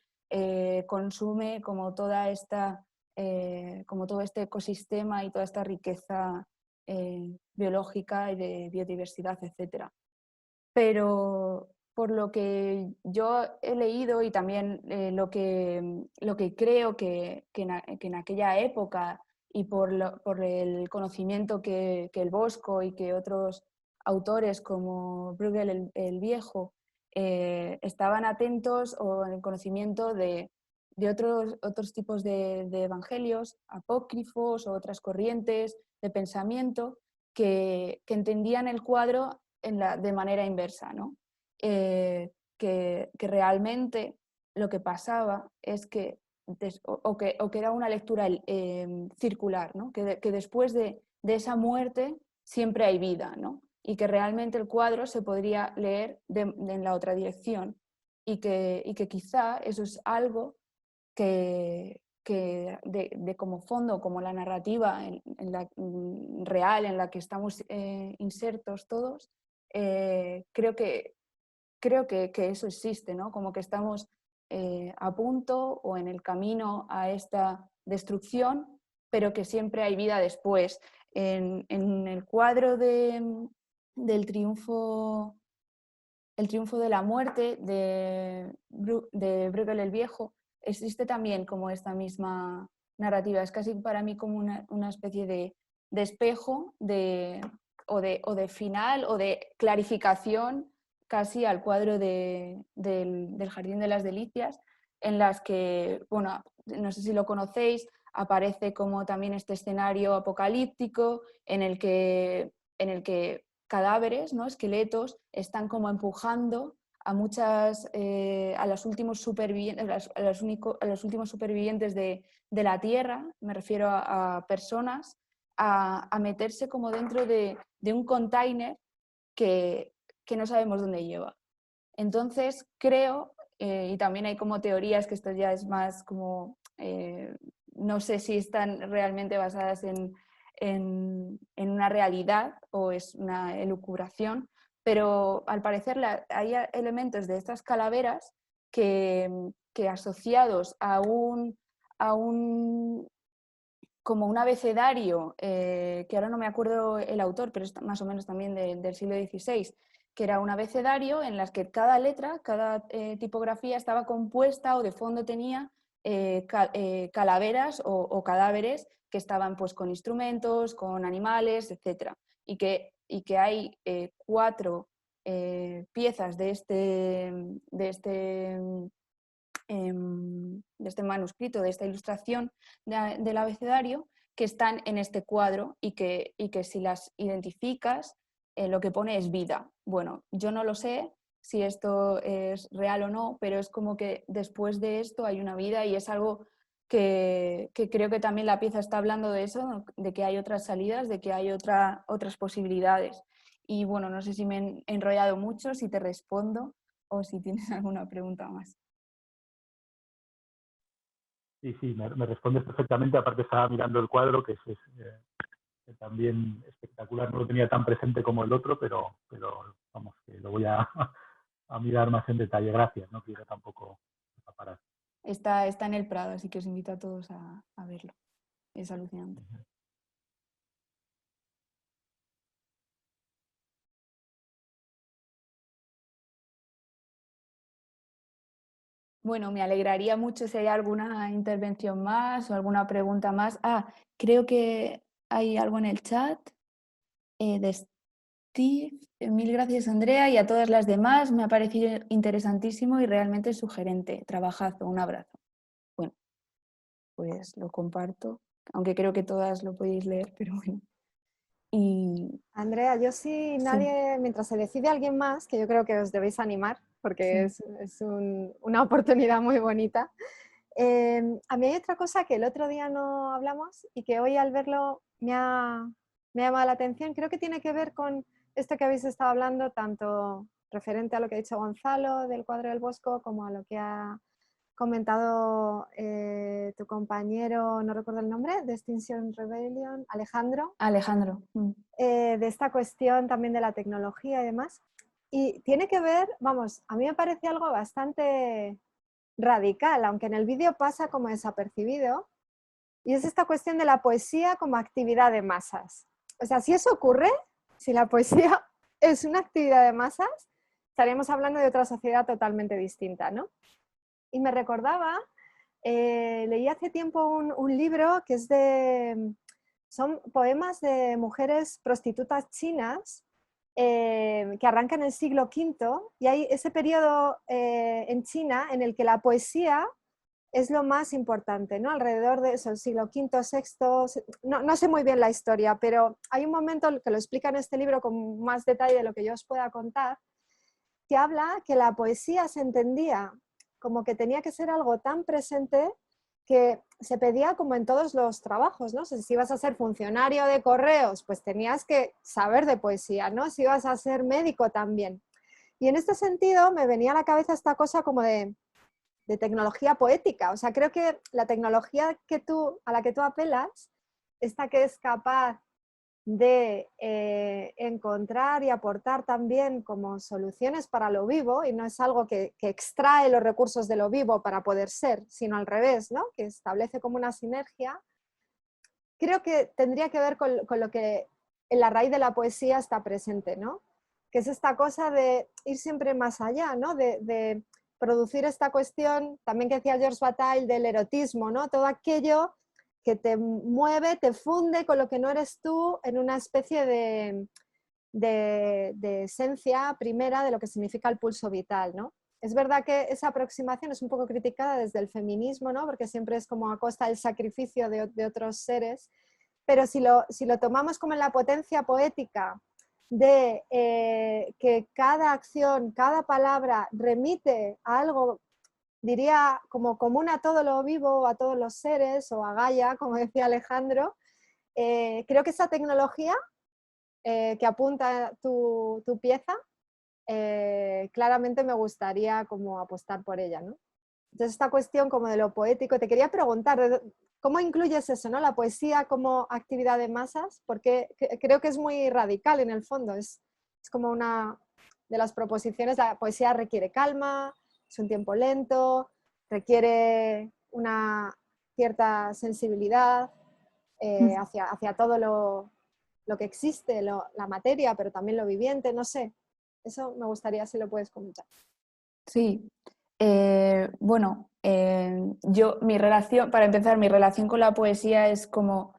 consume como como todo este ecosistema y toda esta riqueza biológica y de biodiversidad, etc. Pero por lo que yo he leído y también lo que creo que en aquella época, y por el conocimiento que el Bosco y que otros autores como Bruegel el Viejo estaban atentos, o en el conocimiento de otros tipos de evangelios apócrifos o otras corrientes de pensamiento que entendían el cuadro de manera inversa, ¿no? Que realmente lo que pasaba es que era una lectura circular, ¿no? Que después de esa muerte siempre hay vida, ¿no? Y que realmente el cuadro se podría leer en la otra dirección, y que quizá eso es algo que como fondo, como la narrativa real en la que estamos insertos todos, creo que eso existe, ¿no? Como que estamos a punto o en el camino a esta destrucción, pero que siempre hay vida después. En el cuadro del triunfo, el triunfo de la muerte de Bruegel el Viejo, existe también como esta misma narrativa. Es casi para mí como una especie de espejo o de final o de clarificación casi al cuadro del Jardín de las Delicias, en las que, bueno, no sé si lo conocéis, aparece como también este escenario apocalíptico en el que cadáveres, ¿no? Esqueletos, están como empujando a los últimos supervivientes, a los últimos supervivientes de la Tierra, me refiero a personas, a meterse como dentro de un container que no sabemos dónde lleva. Entonces creo, y también hay como teorías, que esto ya es más como, no sé si están realmente basadas en una realidad o es una elucubración, pero al parecer hay elementos de estas calaveras que asociados a un como un abecedario, que ahora no me acuerdo el autor, pero es más o menos también del siglo XVI, que era un abecedario en las que cada letra, cada tipografía estaba compuesta o de fondo tenía calaveras o cadáveres que estaban pues, con instrumentos, con animales, etc. Y que hay 4 piezas de este manuscrito, de esta ilustración del abecedario, que están en este cuadro y que si las identificas, lo que pone es vida. Bueno, yo no lo sé si esto es real o no, pero es como que después de esto hay una vida y es algo que creo que también la pieza está hablando de eso, ¿no? De que hay otras salidas, de que hay otras posibilidades. Y bueno, no sé si me he enrollado mucho, si te respondo o si tienes alguna pregunta más. Sí, me respondes perfectamente. Aparte estaba mirando el cuadro, que es también espectacular. No lo tenía tan presente como el otro, pero vamos, que lo voy a mirar más en detalle. Gracias, no quiero tampoco parar. Está en el Prado, así que os invito a todos a verlo. Es alucinante. Bueno, me alegraría mucho si hay alguna intervención más o alguna pregunta más. Creo que hay algo en el chat de Steve. Mil gracias, Andrea, y a todas las demás. Me ha parecido interesantísimo y realmente sugerente. Trabajazo, un abrazo. Bueno, pues lo comparto, aunque creo que todas lo podéis leer, pero bueno. Y Andrea, yo sí, nadie, mientras se decide alguien más, que yo creo que os debéis animar, porque es una oportunidad muy bonita. A mí hay otra cosa que el otro día no hablamos y que hoy al verlo me ha llamado la atención. Creo que tiene que ver con esto que habéis estado hablando, tanto referente a lo que ha dicho Gonzalo del cuadro del Bosco, como a lo que ha comentado tu compañero, no recuerdo el nombre, de Extinction Rebellion, Alejandro. De esta cuestión también de la tecnología y demás. Y tiene que ver, vamos, a mí me parece algo bastante radical, aunque en el vídeo pasa como desapercibido, y es esta cuestión de la poesía como actividad de masas. O sea, si eso ocurre, si la poesía es una actividad de masas, estaríamos hablando de otra sociedad totalmente distinta, ¿no? Y me recordaba, leí hace tiempo un libro que es son poemas de mujeres prostitutas chinas que arrancan en el siglo V, y hay ese periodo en China en el que la poesía es lo más importante, ¿no? Alrededor de eso, el siglo V, VI, no sé muy bien la historia, pero hay un momento que lo explica en este libro con más detalle de lo que yo os pueda contar, que habla que la poesía se entendía como que tenía que ser algo tan presente que se pedía como en todos los trabajos, ¿no? Si ibas a ser funcionario de correos, pues tenías que saber de poesía, ¿no? Si ibas a ser médico también. Y en este sentido me venía a la cabeza esta cosa como de tecnología poética. O sea, creo que la tecnología a la que tú apelas, esta que es capaz de encontrar y aportar también como soluciones para lo vivo, y no es algo que extrae los recursos de lo vivo para poder ser, sino al revés, ¿no? Que establece como una sinergia, creo que tendría que ver con lo que en la raíz de la poesía está presente, ¿no? Que es esta cosa de ir siempre más allá, ¿no? De producir esta cuestión, también que decía George Bataille, del erotismo, ¿no? Todo aquello que te mueve, te funde con lo que no eres tú en una especie de esencia primera de lo que significa el pulso vital, ¿no? Es verdad que esa aproximación es un poco criticada desde el feminismo, ¿no? Porque siempre es como a costa del sacrificio de otros seres, pero si lo tomamos como en la potencia poética de que cada acción, cada palabra remite a algo, diría, como común a todo lo vivo, a todos los seres, o a Gaia, como decía Alejandro, creo que esa tecnología que apunta tu pieza, claramente me gustaría como apostar por ella, ¿no? Entonces esta cuestión como de lo poético, te quería preguntar, ¿cómo incluyes eso, ¿no? La poesía como actividad de masas, porque creo que es muy radical en el fondo, es como una las proposiciones, la poesía requiere calma, es un tiempo lento, requiere una cierta sensibilidad hacia todo lo que existe, la materia, pero también lo viviente, no sé. Eso me gustaría si lo puedes comentar. Sí, bueno, mi relación, para empezar, mi relación con la poesía es como,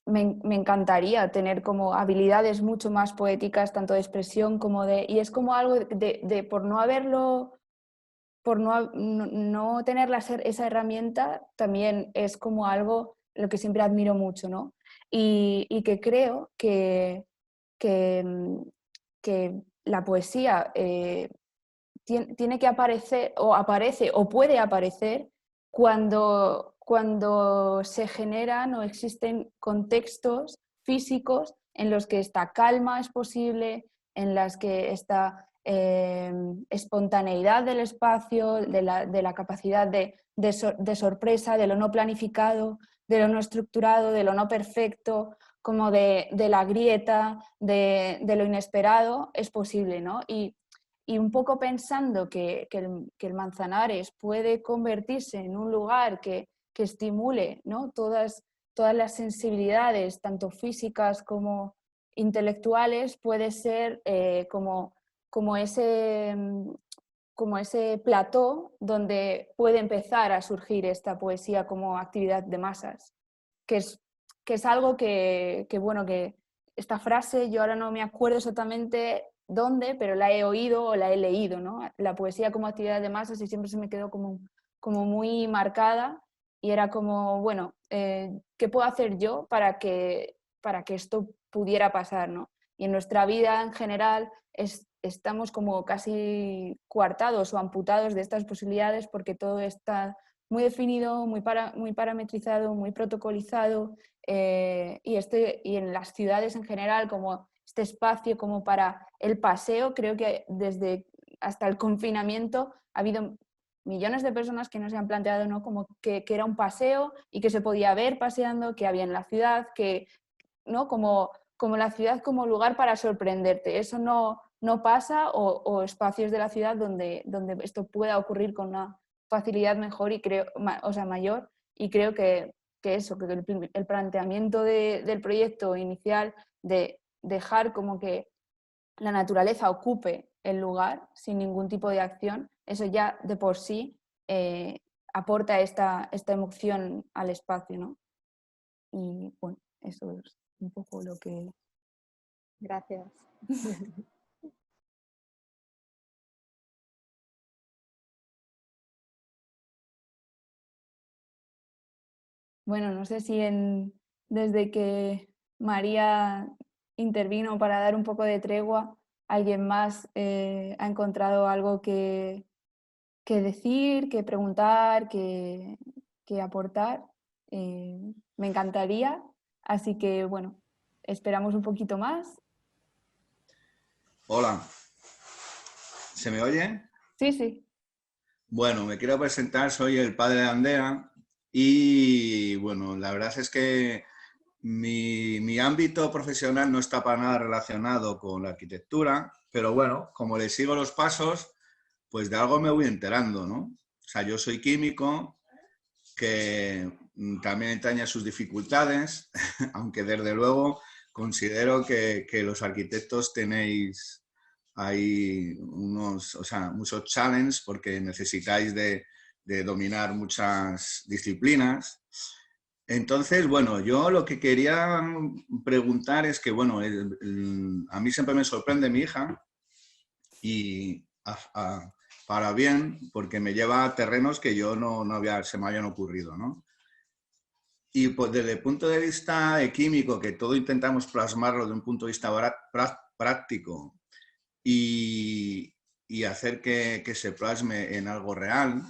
me encantaría tener como habilidades mucho más poéticas, tanto de expresión como y es como algo de por no haberlo, por no tener esa herramienta, también es como algo lo que siempre admiro mucho, ¿no? Y que creo que la poesía tiene que aparecer, o aparece, o puede aparecer, cuando se generan o existen contextos físicos en los que esta calma es posible, en las que esta espontaneidad del espacio, de la capacidad de sorpresa, de lo no planificado, de lo no estructurado, de lo no perfecto, como de la grieta, de lo inesperado, es posible, ¿no? Y un poco pensando que el Manzanares puede convertirse en un lugar que estimule, ¿no? todas las sensibilidades, tanto físicas como intelectuales, puede ser como ese plató donde puede empezar a surgir esta poesía como actividad de masas, que es algo que esta frase, yo ahora no me acuerdo exactamente dónde, pero la he oído o la he leído, ¿no? La poesía como actividad de masas, y siempre se me quedó como muy marcada, y era como, bueno, ¿qué puedo hacer yo para que esto pudiera pasar, ¿no? Y en nuestra vida en general estamos como casi coartados o amputados de estas posibilidades, porque todo está muy definido, muy parametrizado, muy protocolizado, y en las ciudades en general, como este espacio como para el paseo, creo que hasta el confinamiento ha habido millones de personas que no se han planteado, ¿no? Como que era un paseo y que se podía ver paseando, que había en la ciudad, ¿no? Como la ciudad como lugar para sorprenderte. Eso no pasa, o espacios de la ciudad donde esto pueda ocurrir con una facilidad mejor mayor, y creo que eso, que el planteamiento del proyecto inicial de dejar como que la naturaleza ocupe el lugar sin ningún tipo de acción, eso ya de por sí aporta esta emoción al espacio, ¿no? Y bueno, eso es un poco lo que... Gracias. Bueno, no sé si desde que María intervino para dar un poco de tregua, alguien más ha encontrado algo que decir, que preguntar, que aportar. Me encantaría, así que bueno, esperamos un poquito más. Hola, ¿se me oye? Sí, sí. Bueno, me quiero presentar, soy el padre de Andrea y bueno, la verdad es que mi ámbito profesional no está para nada relacionado con la arquitectura, pero bueno, como le sigo los pasos, pues de algo me voy enterando, ¿no? O sea, yo soy químico, que también entraña sus dificultades, aunque desde luego considero que los arquitectos tenéis ahí muchos challenges porque necesitáis de dominar muchas disciplinas. Entonces, bueno, yo lo que quería preguntar es que, bueno, a mí siempre me sorprende mi hija y para bien, porque me lleva a terrenos que yo se me habían ocurrido, ¿no? Y pues desde el punto de vista químico, que todo intentamos plasmarlo de un punto de vista práctico y hacer que se plasme en algo real,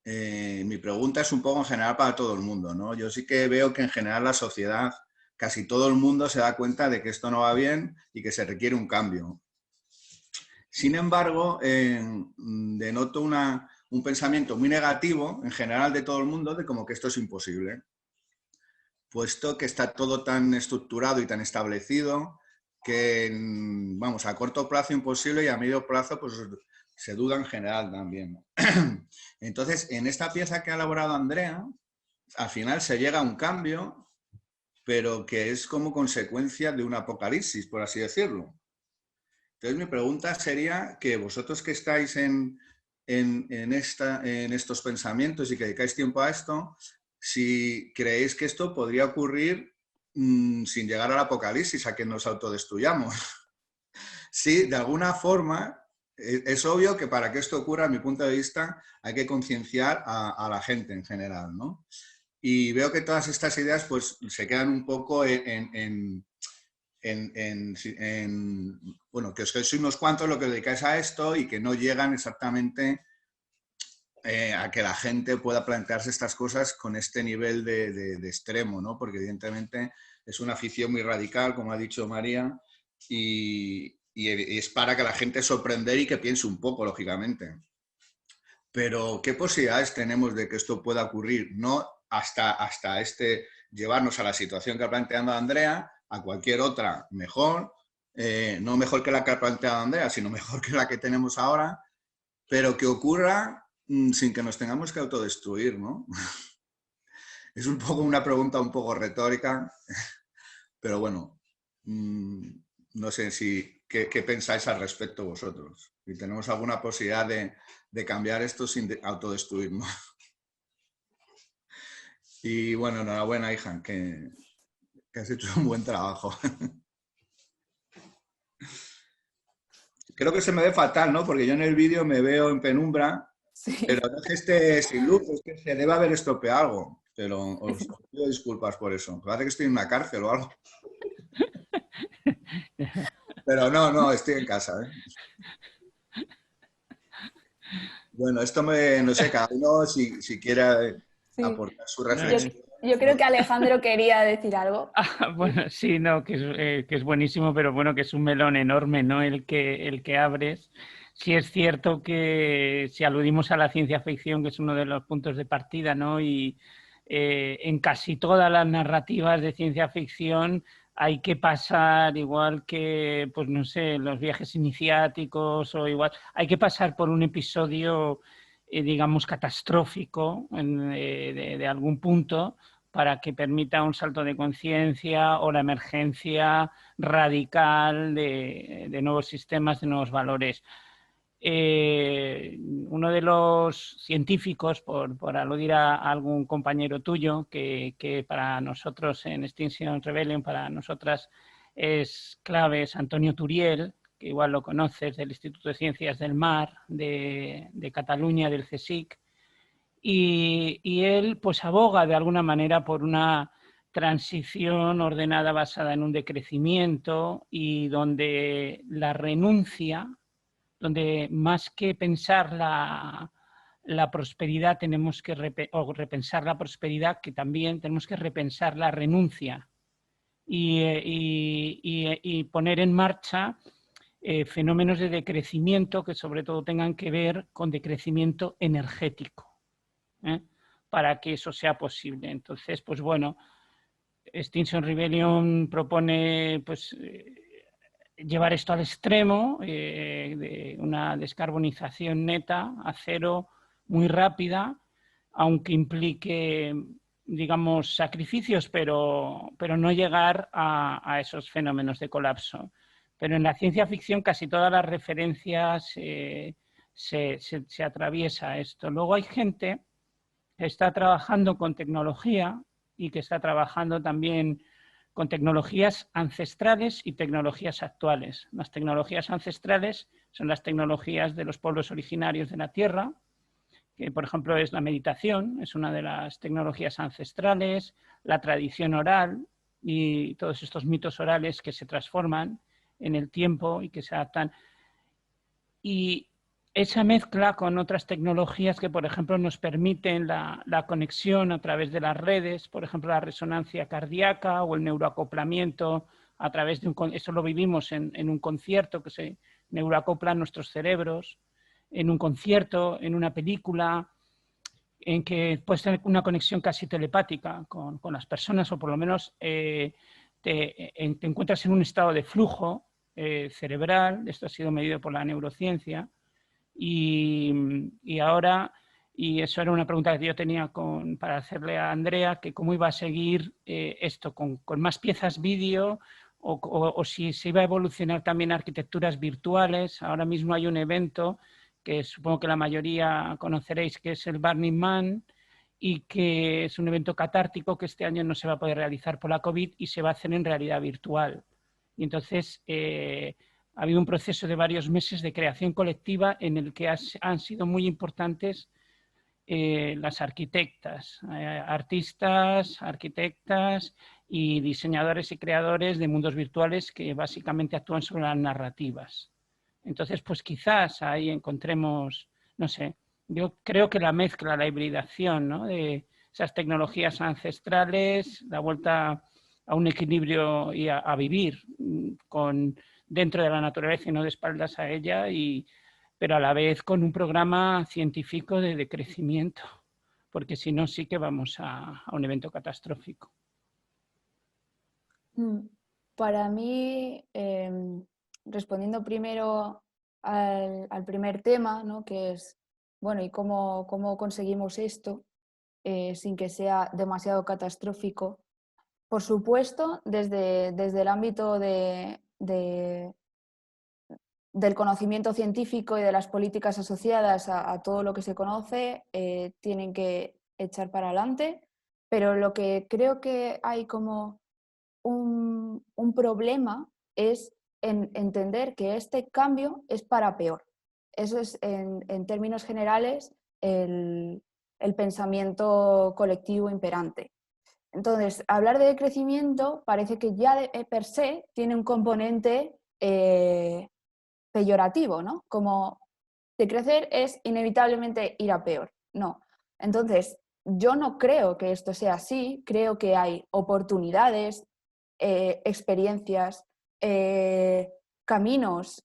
mi pregunta es un poco en general para todo el mundo, ¿no? Yo sí que veo que en general la sociedad, casi todo el mundo se da cuenta de que esto no va bien y que se requiere un cambio. Sin embargo, denoto un pensamiento muy negativo en general de todo el mundo de como que esto es imposible, puesto que está todo tan estructurado y tan establecido que, vamos, a corto plazo imposible y a medio plazo pues se duda en general también. Entonces, en esta pieza que ha elaborado Andrea, al final se llega a un cambio, pero que es como consecuencia de un apocalipsis, por así decirlo. Entonces, mi pregunta sería que vosotros que estáis en estos pensamientos y que dedicáis tiempo a esto, si creéis que esto podría ocurrir sin llegar al apocalipsis, a que nos autodestruyamos. Sí, de alguna forma, es obvio que para que esto ocurra, a mi punto de vista, hay que concienciar a la gente en general, ¿no? Y veo que todas estas ideas pues se quedan un poco bueno, que os sois unos cuantos lo que os dedicáis a esto y que no llegan exactamente a que la gente pueda plantearse estas cosas con este nivel de extremo, ¿no? Porque evidentemente es una afición muy radical, como ha dicho María, y es para que la gente sorprender y que piense un poco, lógicamente. Pero, ¿qué posibilidades tenemos de que esto pueda ocurrir? No hasta llevarnos a la situación que ha planteado Andrea, a cualquier otra mejor, no mejor que la que ha planteado Andrea, sino mejor que la que tenemos ahora, pero que ocurra sin que nos tengamos que autodestruir, ¿no? Es un poco una pregunta un poco retórica, pero bueno, no sé qué pensáis al respecto vosotros. Si tenemos alguna posibilidad de cambiar esto sin autodestruirnos. Y bueno, enhorabuena, hija, que has hecho un buen trabajo. Creo que se me ve fatal, ¿no? Porque yo en el vídeo me veo en penumbra, sí. Pero no es que esté sin luz, es que se debe haber estropeado algo. Pero os pido disculpas por eso. Parece que estoy en una cárcel o algo. Pero no, estoy en casa, ¿eh? Bueno, esto no sé, cada uno si quiere aportar su reflexión. Yo creo que Alejandro quería decir algo. Bueno, sí, no, que es buenísimo, pero bueno, que es un melón enorme, ¿no? El que abres. Sí es cierto que si aludimos a la ciencia ficción, que es uno de los puntos de partida, ¿no? Y en casi todas las narrativas de ciencia ficción hay que pasar, igual que, pues no sé, los viajes iniciáticos o igual, hay que pasar por un episodio, digamos, catastrófico de algún punto para que permita un salto de conciencia o la emergencia radical de nuevos sistemas, de nuevos valores. Uno de los científicos, por aludir a algún compañero tuyo, que para nosotros en Extinction Rebellion, para nosotras es clave, es Antonio Turiel, que igual lo conoces, del Instituto de Ciencias del Mar de Cataluña, del CSIC, y él pues aboga de alguna manera por una transición ordenada basada en un decrecimiento y donde la renuncia, donde más que pensar la prosperidad tenemos que repensar la prosperidad, que también tenemos que repensar la renuncia y poner en marcha fenómenos de decrecimiento que sobre todo tengan que ver con decrecimiento energético, para que eso sea posible. Entonces, pues bueno, Extinction Rebellion propone pues llevar esto al extremo de una descarbonización neta a cero muy rápida, aunque implique, digamos, sacrificios, pero no llegar a esos fenómenos de colapso. Pero en la ciencia ficción casi todas las referencias se atraviesa esto. Luego hay gente que está trabajando con tecnología y que está trabajando también con tecnologías ancestrales y tecnologías actuales. Las tecnologías ancestrales son las tecnologías de los pueblos originarios de la Tierra, que por ejemplo es la meditación, es una de las tecnologías ancestrales, la tradición oral y todos estos mitos orales que se transforman en el tiempo y que se adaptan. Y esa mezcla con otras tecnologías que, por ejemplo, nos permiten la conexión a través de las redes, por ejemplo, la resonancia cardíaca o el neuroacoplamiento a través de eso lo vivimos en un concierto, que se neuroacoplan nuestros cerebros, en un concierto, en una película, en que puedes tener una conexión casi telepática con las personas, o por lo menos te encuentras en un estado de flujo cerebral. Esto ha sido medido por la neurociencia, y ahora, y eso era una pregunta que yo tenía para hacerle a Andrea, que cómo iba a seguir esto, con más piezas vídeo, o si se iba a evolucionar también arquitecturas virtuales. Ahora mismo hay un evento que supongo que la mayoría conoceréis, que es el Burning Man, y que es un evento catártico que este año no se va a poder realizar por la COVID y se va a hacer en realidad virtual. Y entonces ha habido un proceso de varios meses de creación colectiva en el que han sido muy importantes las arquitectas, artistas, arquitectas y diseñadores y creadores de mundos virtuales que básicamente actúan sobre las narrativas. Entonces, pues quizás ahí encontremos, no sé, yo creo que la mezcla, la hibridación, ¿no?, de esas tecnologías ancestrales, la vuelta a un equilibrio y a vivir dentro de la naturaleza y no de espaldas a ella, pero a la vez con un programa científico de crecimiento, porque si no sí que vamos a un evento catastrófico. Para mí, respondiendo primero al primer tema, ¿no?, que es, bueno, ¿y cómo conseguimos esto sin que sea demasiado catastrófico? Por supuesto, desde el ámbito del conocimiento científico y de las políticas asociadas a todo lo que se conoce, tienen que echar para adelante, pero lo que creo que hay como un problema es en entender que este cambio es para peor. Eso es, en términos generales, el pensamiento colectivo imperante. Entonces, hablar de crecimiento parece que ya per se tiene un componente peyorativo, ¿no? Como de crecer es inevitablemente ir a peor. No. Entonces, yo no creo que esto sea así. Creo que hay oportunidades, experiencias, caminos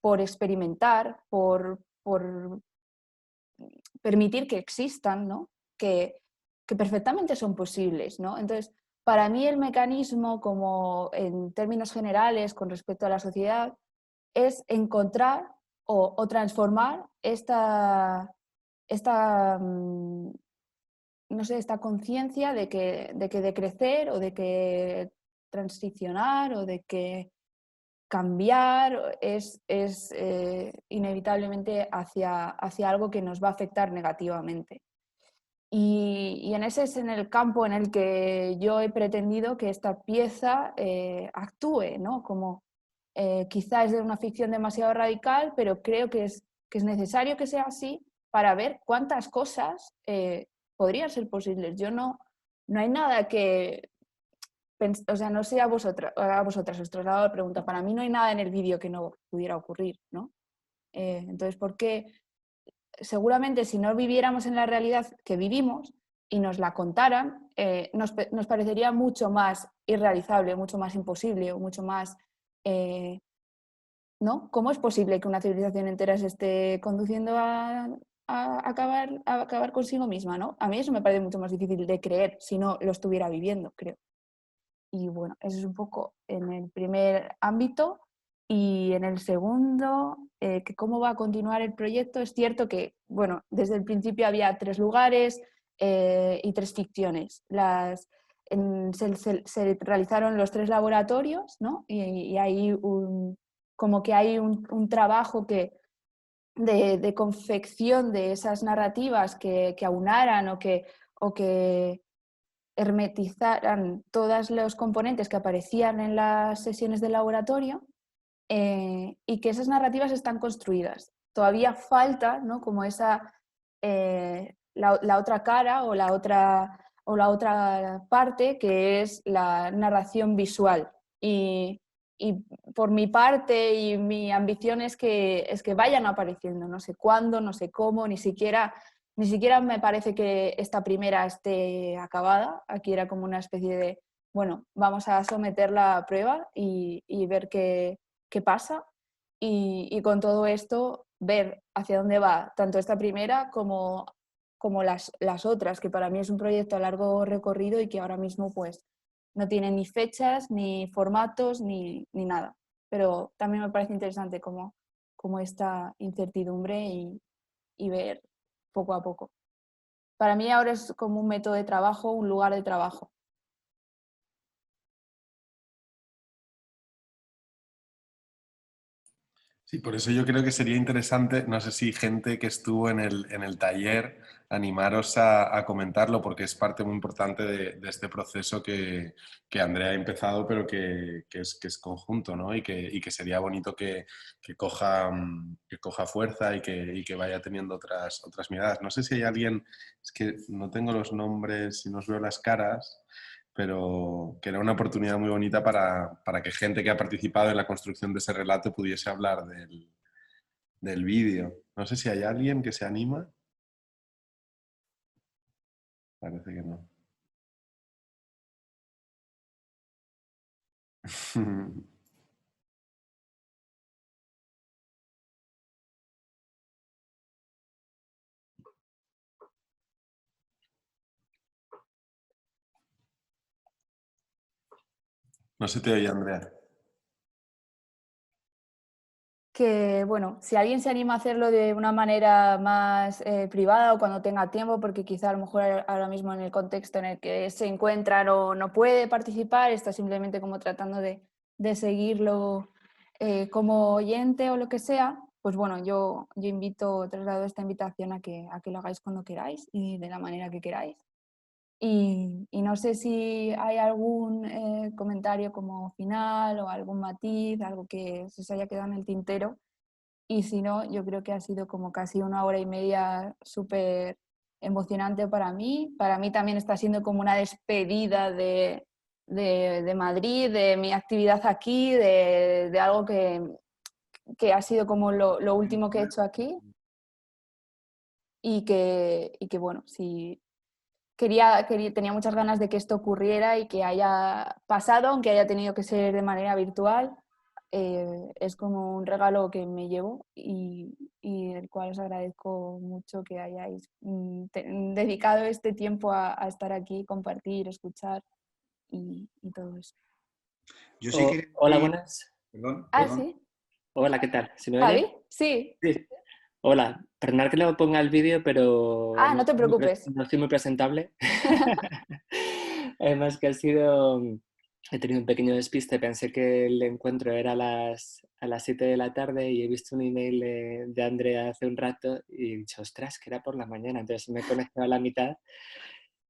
por experimentar, por permitir que existan, ¿no?, que perfectamente son posibles, ¿no? Entonces, para mí el mecanismo, como en términos generales con respecto a la sociedad, es encontrar o transformar esta no sé, esta conciencia de que de crecer o de que transicionar o de que cambiar es inevitablemente hacia algo que nos va a afectar negativamente. Y en ese es en el campo en el que yo he pretendido que esta pieza actúe, ¿no? Como quizá es de una ficción demasiado radical, pero creo que es necesario que sea así para ver cuántas cosas podrían ser posibles. Yo no hay nada que... O sea, no sé a vosotras os traslado la pregunta. Para mí no hay nada en el vídeo que no pudiera ocurrir, ¿no? Entonces, ¿por qué? Seguramente si no viviéramos en la realidad que vivimos y nos la contaran, nos parecería mucho más irrealizable, mucho más imposible o mucho más... ¿no? ¿Cómo es posible que una civilización entera se esté conduciendo a acabar consigo misma, ¿no? A mí eso me parece mucho más difícil de creer si no lo estuviera viviendo, creo. Y bueno, eso es un poco en el primer ámbito. Y en el segundo, que cómo va a continuar el proyecto. Es cierto que, bueno, desde el principio había 3 lugares y 3 ficciones. Se realizaron los 3 laboratorios, ¿no? Y hay como que hay un trabajo de confección de esas narrativas que aunaran o que hermetizaran todos los componentes que aparecían en las sesiones del laboratorio, y que esas narrativas están construidas. Todavía falta, ¿no?, como esa, la otra cara o la otra parte, que es la narración visual. Y por mi parte y mi ambición es que vayan apareciendo, no sé cuándo, no sé cómo, ni siquiera me parece que esta primera esté acabada. Aquí era como una especie de, bueno, vamos a someterla a prueba y ver qué pasa. Y con todo esto, ver hacia dónde va tanto esta primera como las otras, que para mí es un proyecto a largo recorrido y que ahora mismo pues no tiene ni fechas, ni formatos, ni nada. Pero también me parece interesante como esta incertidumbre y ver poco a poco. Para mí ahora es como un método de trabajo, un lugar de trabajo. Sí, por eso yo creo que sería interesante, no sé si gente que estuvo en el taller, animaros a comentarlo, porque es parte muy importante de este proceso que Andrea ha empezado, pero que es conjunto, ¿no? Y que sería bonito que coja fuerza y que vaya teniendo otras miradas. No sé si hay alguien, es que no tengo los nombres y no os veo las caras, pero que era una oportunidad muy bonita para que gente que ha participado en la construcción de ese relato pudiese hablar del vídeo. No sé si hay alguien que se anima. Parece que no. No se te oye, Andrea. Que, bueno, si alguien se anima a hacerlo de una manera más privada o cuando tenga tiempo, porque quizá a lo mejor ahora mismo en el contexto en el que se encuentra no puede participar, está simplemente como tratando de seguirlo como oyente o lo que sea, pues bueno, yo traslado esta invitación a que lo hagáis cuando queráis y de la manera que queráis. Y no sé si hay algún comentario como final o algún matiz, algo que se os haya quedado en el tintero. Y si no, yo creo que ha sido como casi 1 hora y media súper emocionante para mí. Para mí también está siendo como una despedida de Madrid, de mi actividad aquí, de algo que ha sido como lo último que he hecho aquí. Y que bueno, si tenía muchas ganas de que esto ocurriera y que haya pasado, aunque haya tenido que ser de manera virtual. Es como un regalo que me llevo y el cual os agradezco mucho que hayáis dedicado este tiempo a estar aquí, compartir, escuchar y todo eso. Yo sí quería Hola, decir... buenas. Perdón, Ah, perdón. sí. Hola, ¿qué tal? ¿Se me ¿Javi? oye? Sí. Sí. Hola, perdonad que no ponga el vídeo, pero Ah, no te preocupes. no estoy muy presentable. Además que he tenido un pequeño despiste, pensé que el encuentro era a las 7 de la tarde y he visto un email de Andrea hace un rato y he dicho, ostras, que era por la mañana, entonces me he conectado a la mitad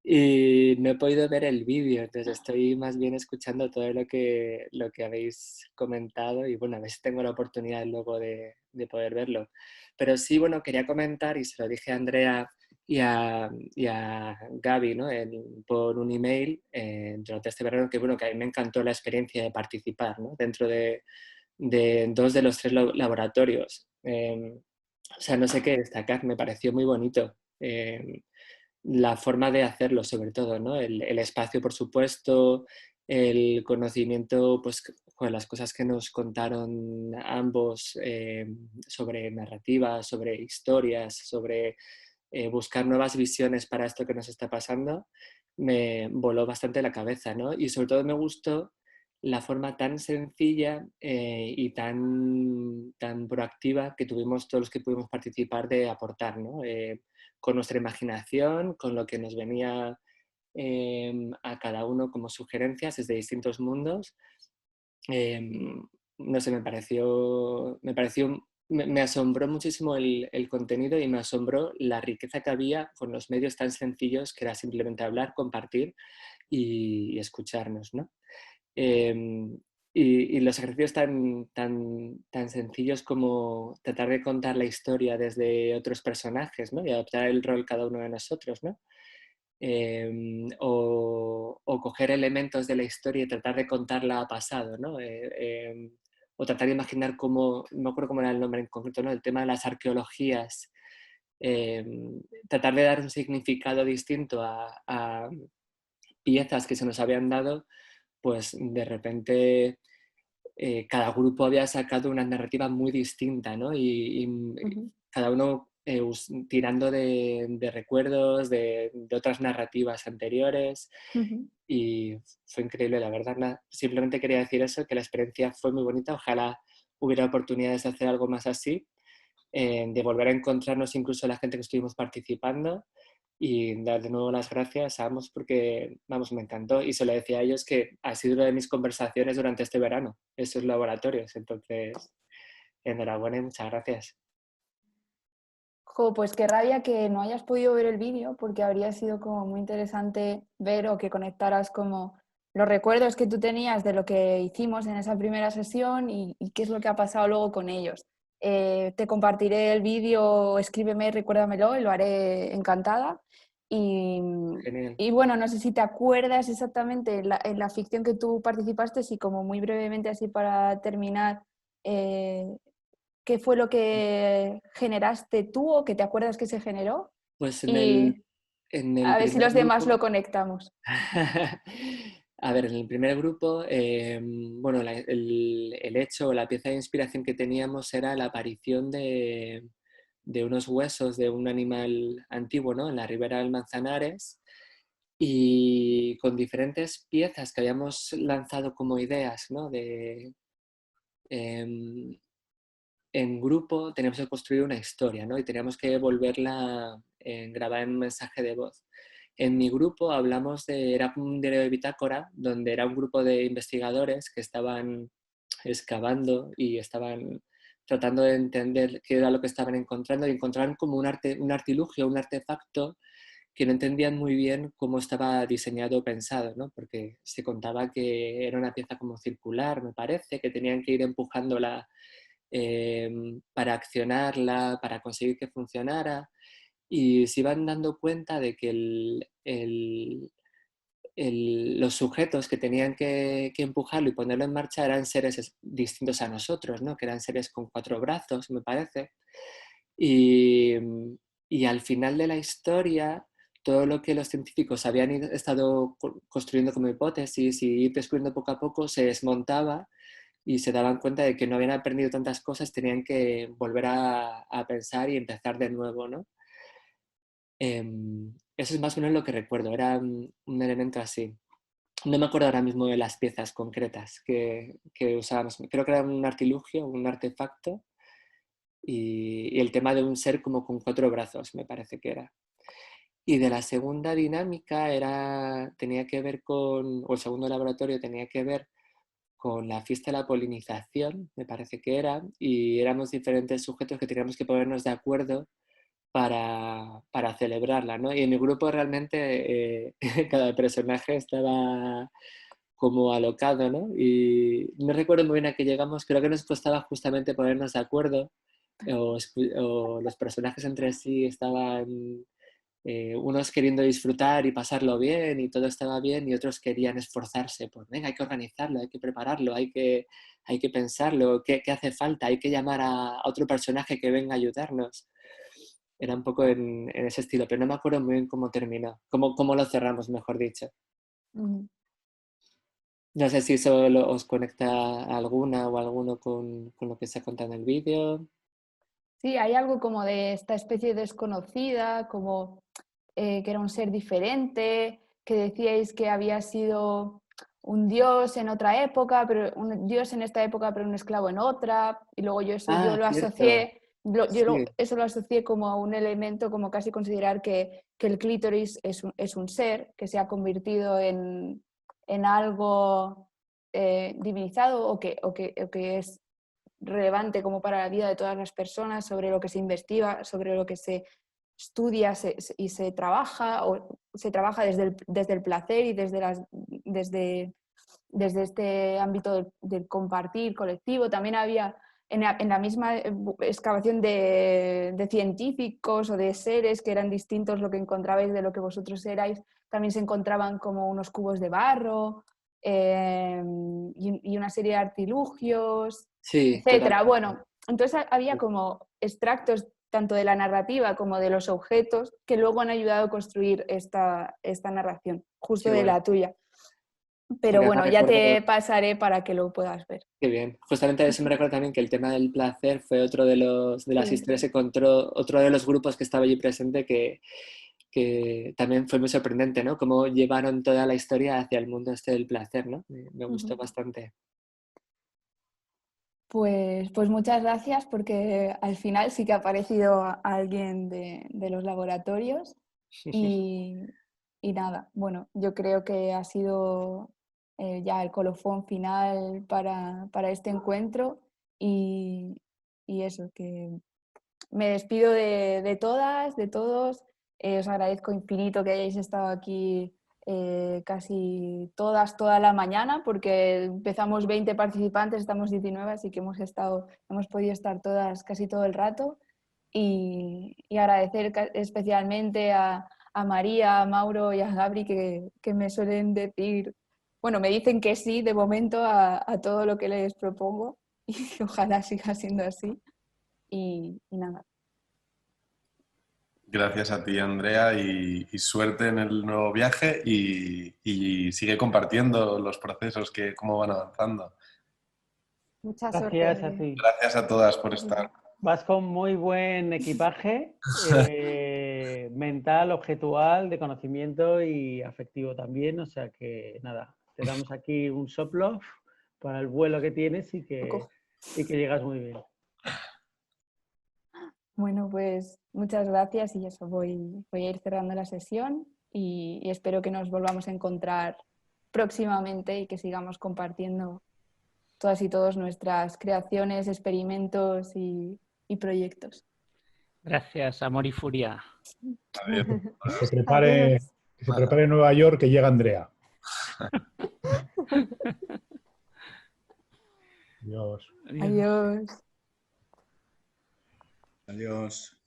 y no he podido ver el vídeo, entonces estoy más bien escuchando todo lo que habéis comentado y bueno, a ver si tengo la oportunidad luego de poder verlo. Pero sí, bueno, quería comentar y se lo dije a Andrea y a Gaby, ¿no? Por un email durante este verano, que bueno, que a mí me encantó la experiencia de participar, ¿no? Dentro de 2 de los 3 laboratorios. O sea, no sé qué destacar, me pareció muy bonito. La forma de hacerlo, sobre todo, ¿no? El espacio, por supuesto, el conocimiento, pues, con las cosas que nos contaron ambos sobre narrativas, sobre historias, sobre buscar nuevas visiones para esto que nos está pasando, me voló bastante la cabeza, ¿no? Y sobre todo me gustó la forma tan sencilla y tan proactiva que tuvimos todos los que pudimos participar de aportar, ¿no? Con nuestra imaginación, con lo que nos venía a cada uno como sugerencias desde distintos mundos. No sé, me asombró muchísimo el contenido y me asombró la riqueza que había con los medios tan sencillos que era simplemente hablar, compartir y escucharnos, ¿no? Y los ejercicios tan sencillos como tratar de contar la historia desde otros personajes, ¿no? Y adaptar el rol cada uno de nosotros, ¿no? O coger elementos de la historia y tratar de contarla a pasado, ¿no? O tratar de imaginar cómo, no me acuerdo cómo era el nombre en concreto, ¿no? El tema de las arqueologías, tratar de dar un significado distinto a piezas que se nos habían dado, pues de repente cada grupo había sacado una narrativa muy distinta, ¿no? Y cada uno tirando de recuerdos, de otras narrativas anteriores, y fue increíble, la verdad. Simplemente quería decir eso, que la experiencia fue muy bonita. Ojalá hubiera oportunidades de hacer algo más así, de volver a encontrarnos incluso la gente que estuvimos participando, y dar de nuevo las gracias a ambos porque, vamos, me encantó. Y se lo decía a ellos que ha sido una de mis conversaciones durante este verano, esos laboratorios. Entonces, enhorabuena y muchas gracias. Jo, pues qué rabia que no hayas podido ver el vídeo, porque habría sido como muy interesante ver o que conectaras como los recuerdos que tú tenías de lo que hicimos en esa primera sesión y qué es lo que ha pasado luego con ellos. Te compartiré el vídeo, escríbeme, recuérdamelo y lo haré encantada. Genial. Y bueno, no sé si te acuerdas exactamente en la ficción que tú participaste, si como muy brevemente así para terminar, ¿qué fue lo que generaste tú o que te acuerdas que se generó? Pues Y en el a ver si primer los demás grupo... lo conectamos. A ver, en el primer grupo, bueno, el hecho o la pieza de inspiración que teníamos era la aparición de unos huesos de un animal antiguo, ¿no? En la ribera del Manzanares, y con diferentes piezas que habíamos lanzado como ideas, ¿no? En grupo teníamos que construir una historia, ¿no? Y teníamos que volverla grabada en un mensaje de voz. En mi grupo era un diario de bitácora, donde era un grupo de investigadores que estaban excavando y estaban tratando de entender qué era lo que estaban encontrando, y encontraron como un artilugio, un artefacto que no entendían muy bien cómo estaba diseñado o pensado, ¿no? Porque se contaba que era una pieza como circular, me parece, que tenían que ir empujándola para accionarla, para conseguir que funcionara, y se iban dando cuenta de que los sujetos que tenían que empujarlo y ponerlo en marcha eran seres distintos a nosotros, ¿no? Que eran seres con 4 brazos, me parece. Y al final de la historia, todo lo que los científicos habían estado construyendo como hipótesis y ir descubriendo poco a poco se desmontaba, y se daban cuenta de que no habían aprendido tantas cosas, tenían que volver a pensar y empezar de nuevo, ¿no? Eso es más o menos lo que recuerdo, era un elemento así. No me acuerdo ahora mismo de las piezas concretas que usábamos. Creo que era un artilugio, un artefacto, y el tema de un ser como con 4 brazos, me parece que era. Y de la segunda dinámica tenía que ver o el segundo laboratorio tenía que ver con la fiesta de la polinización, me parece que era, y éramos diferentes sujetos que teníamos que ponernos de acuerdo para celebrarla, ¿no? Y en mi grupo realmente cada personaje estaba como alocado, ¿no? Y no recuerdo muy bien a qué llegamos, creo que nos costaba justamente ponernos de acuerdo, o los personajes entre sí estaban unos queriendo disfrutar y pasarlo bien y todo estaba bien, y otros querían esforzarse por, venga, hay que organizarlo, hay que prepararlo, hay que pensarlo, qué hace falta, hay que llamar a otro personaje que venga a ayudarnos. Era un poco en ese estilo, pero no me acuerdo muy bien cómo terminó, cómo lo cerramos, mejor dicho. No sé si eso os conecta a alguna o a alguno con lo que se ha contado en el vídeo. Sí, hay algo como de esta especie desconocida, como que era un ser diferente, que decíais que había sido un dios en otra época, pero un dios en esta época, pero un esclavo en otra, y luego yo lo Cierto. asocié, Sí. eso lo asocié como a un elemento, como casi considerar que el clítoris es un ser que se ha convertido en algo divinizado o que es relevante como para la vida de todas las personas, sobre lo que se investiga, sobre lo que se estudia y se trabaja, o se trabaja desde el placer y desde este ámbito del compartir colectivo. También había en la misma excavación de científicos o de seres que eran distintos lo que encontrabais de lo que vosotros erais, también se encontraban como unos cubos de barro y una serie de artilugios, Sí, etcétera. totalmente. Bueno, entonces había como extractos tanto de la narrativa como de los objetos que luego han ayudado a construir esta narración, justo Qué de bueno. la tuya. Pero Me bueno, ya recuerdo- te pasaré para que lo puedas ver. Qué bien. Justamente eso me recuerda también que el tema del placer fue otro de las Sí. historias que encontró, otro de los grupos que estaba allí presente que también fue muy sorprendente, ¿no? Cómo llevaron toda la historia hacia el mundo este del placer, ¿no? Me gustó Ujú. bastante. Pues muchas gracias porque al final sí que ha aparecido alguien de los laboratorios y nada, bueno, yo creo que ha sido ya el colofón final para este encuentro y eso, que me despido de todas, de todos. Os agradezco infinito que hayáis estado aquí casi toda la mañana, porque empezamos 20 participantes, estamos 19, así que hemos podido estar todas casi todo el rato. Y agradecer especialmente a María, a Mauro y a Gabri que me suelen decir, bueno, me dicen que sí de momento a todo lo que les propongo y ojalá siga siendo así. Y nada. Gracias a ti, Andrea, y suerte en el nuevo viaje y sigue compartiendo los procesos, cómo van avanzando. Mucha Gracias a suerte. ti. Gracias a todas por estar. Vas con muy buen equipaje mental, objetual, de conocimiento y afectivo también. O sea que nada, te damos aquí un soplo para el vuelo que tienes y que llegas muy bien. Bueno, pues muchas gracias y eso, voy a ir cerrando la sesión y espero que nos volvamos a encontrar próximamente y que sigamos compartiendo todas y todos nuestras creaciones, experimentos y proyectos. Gracias, amor y furia. Adiós. Que se prepare en Nueva York, que llega Andrea. Adiós. Adiós. Adiós.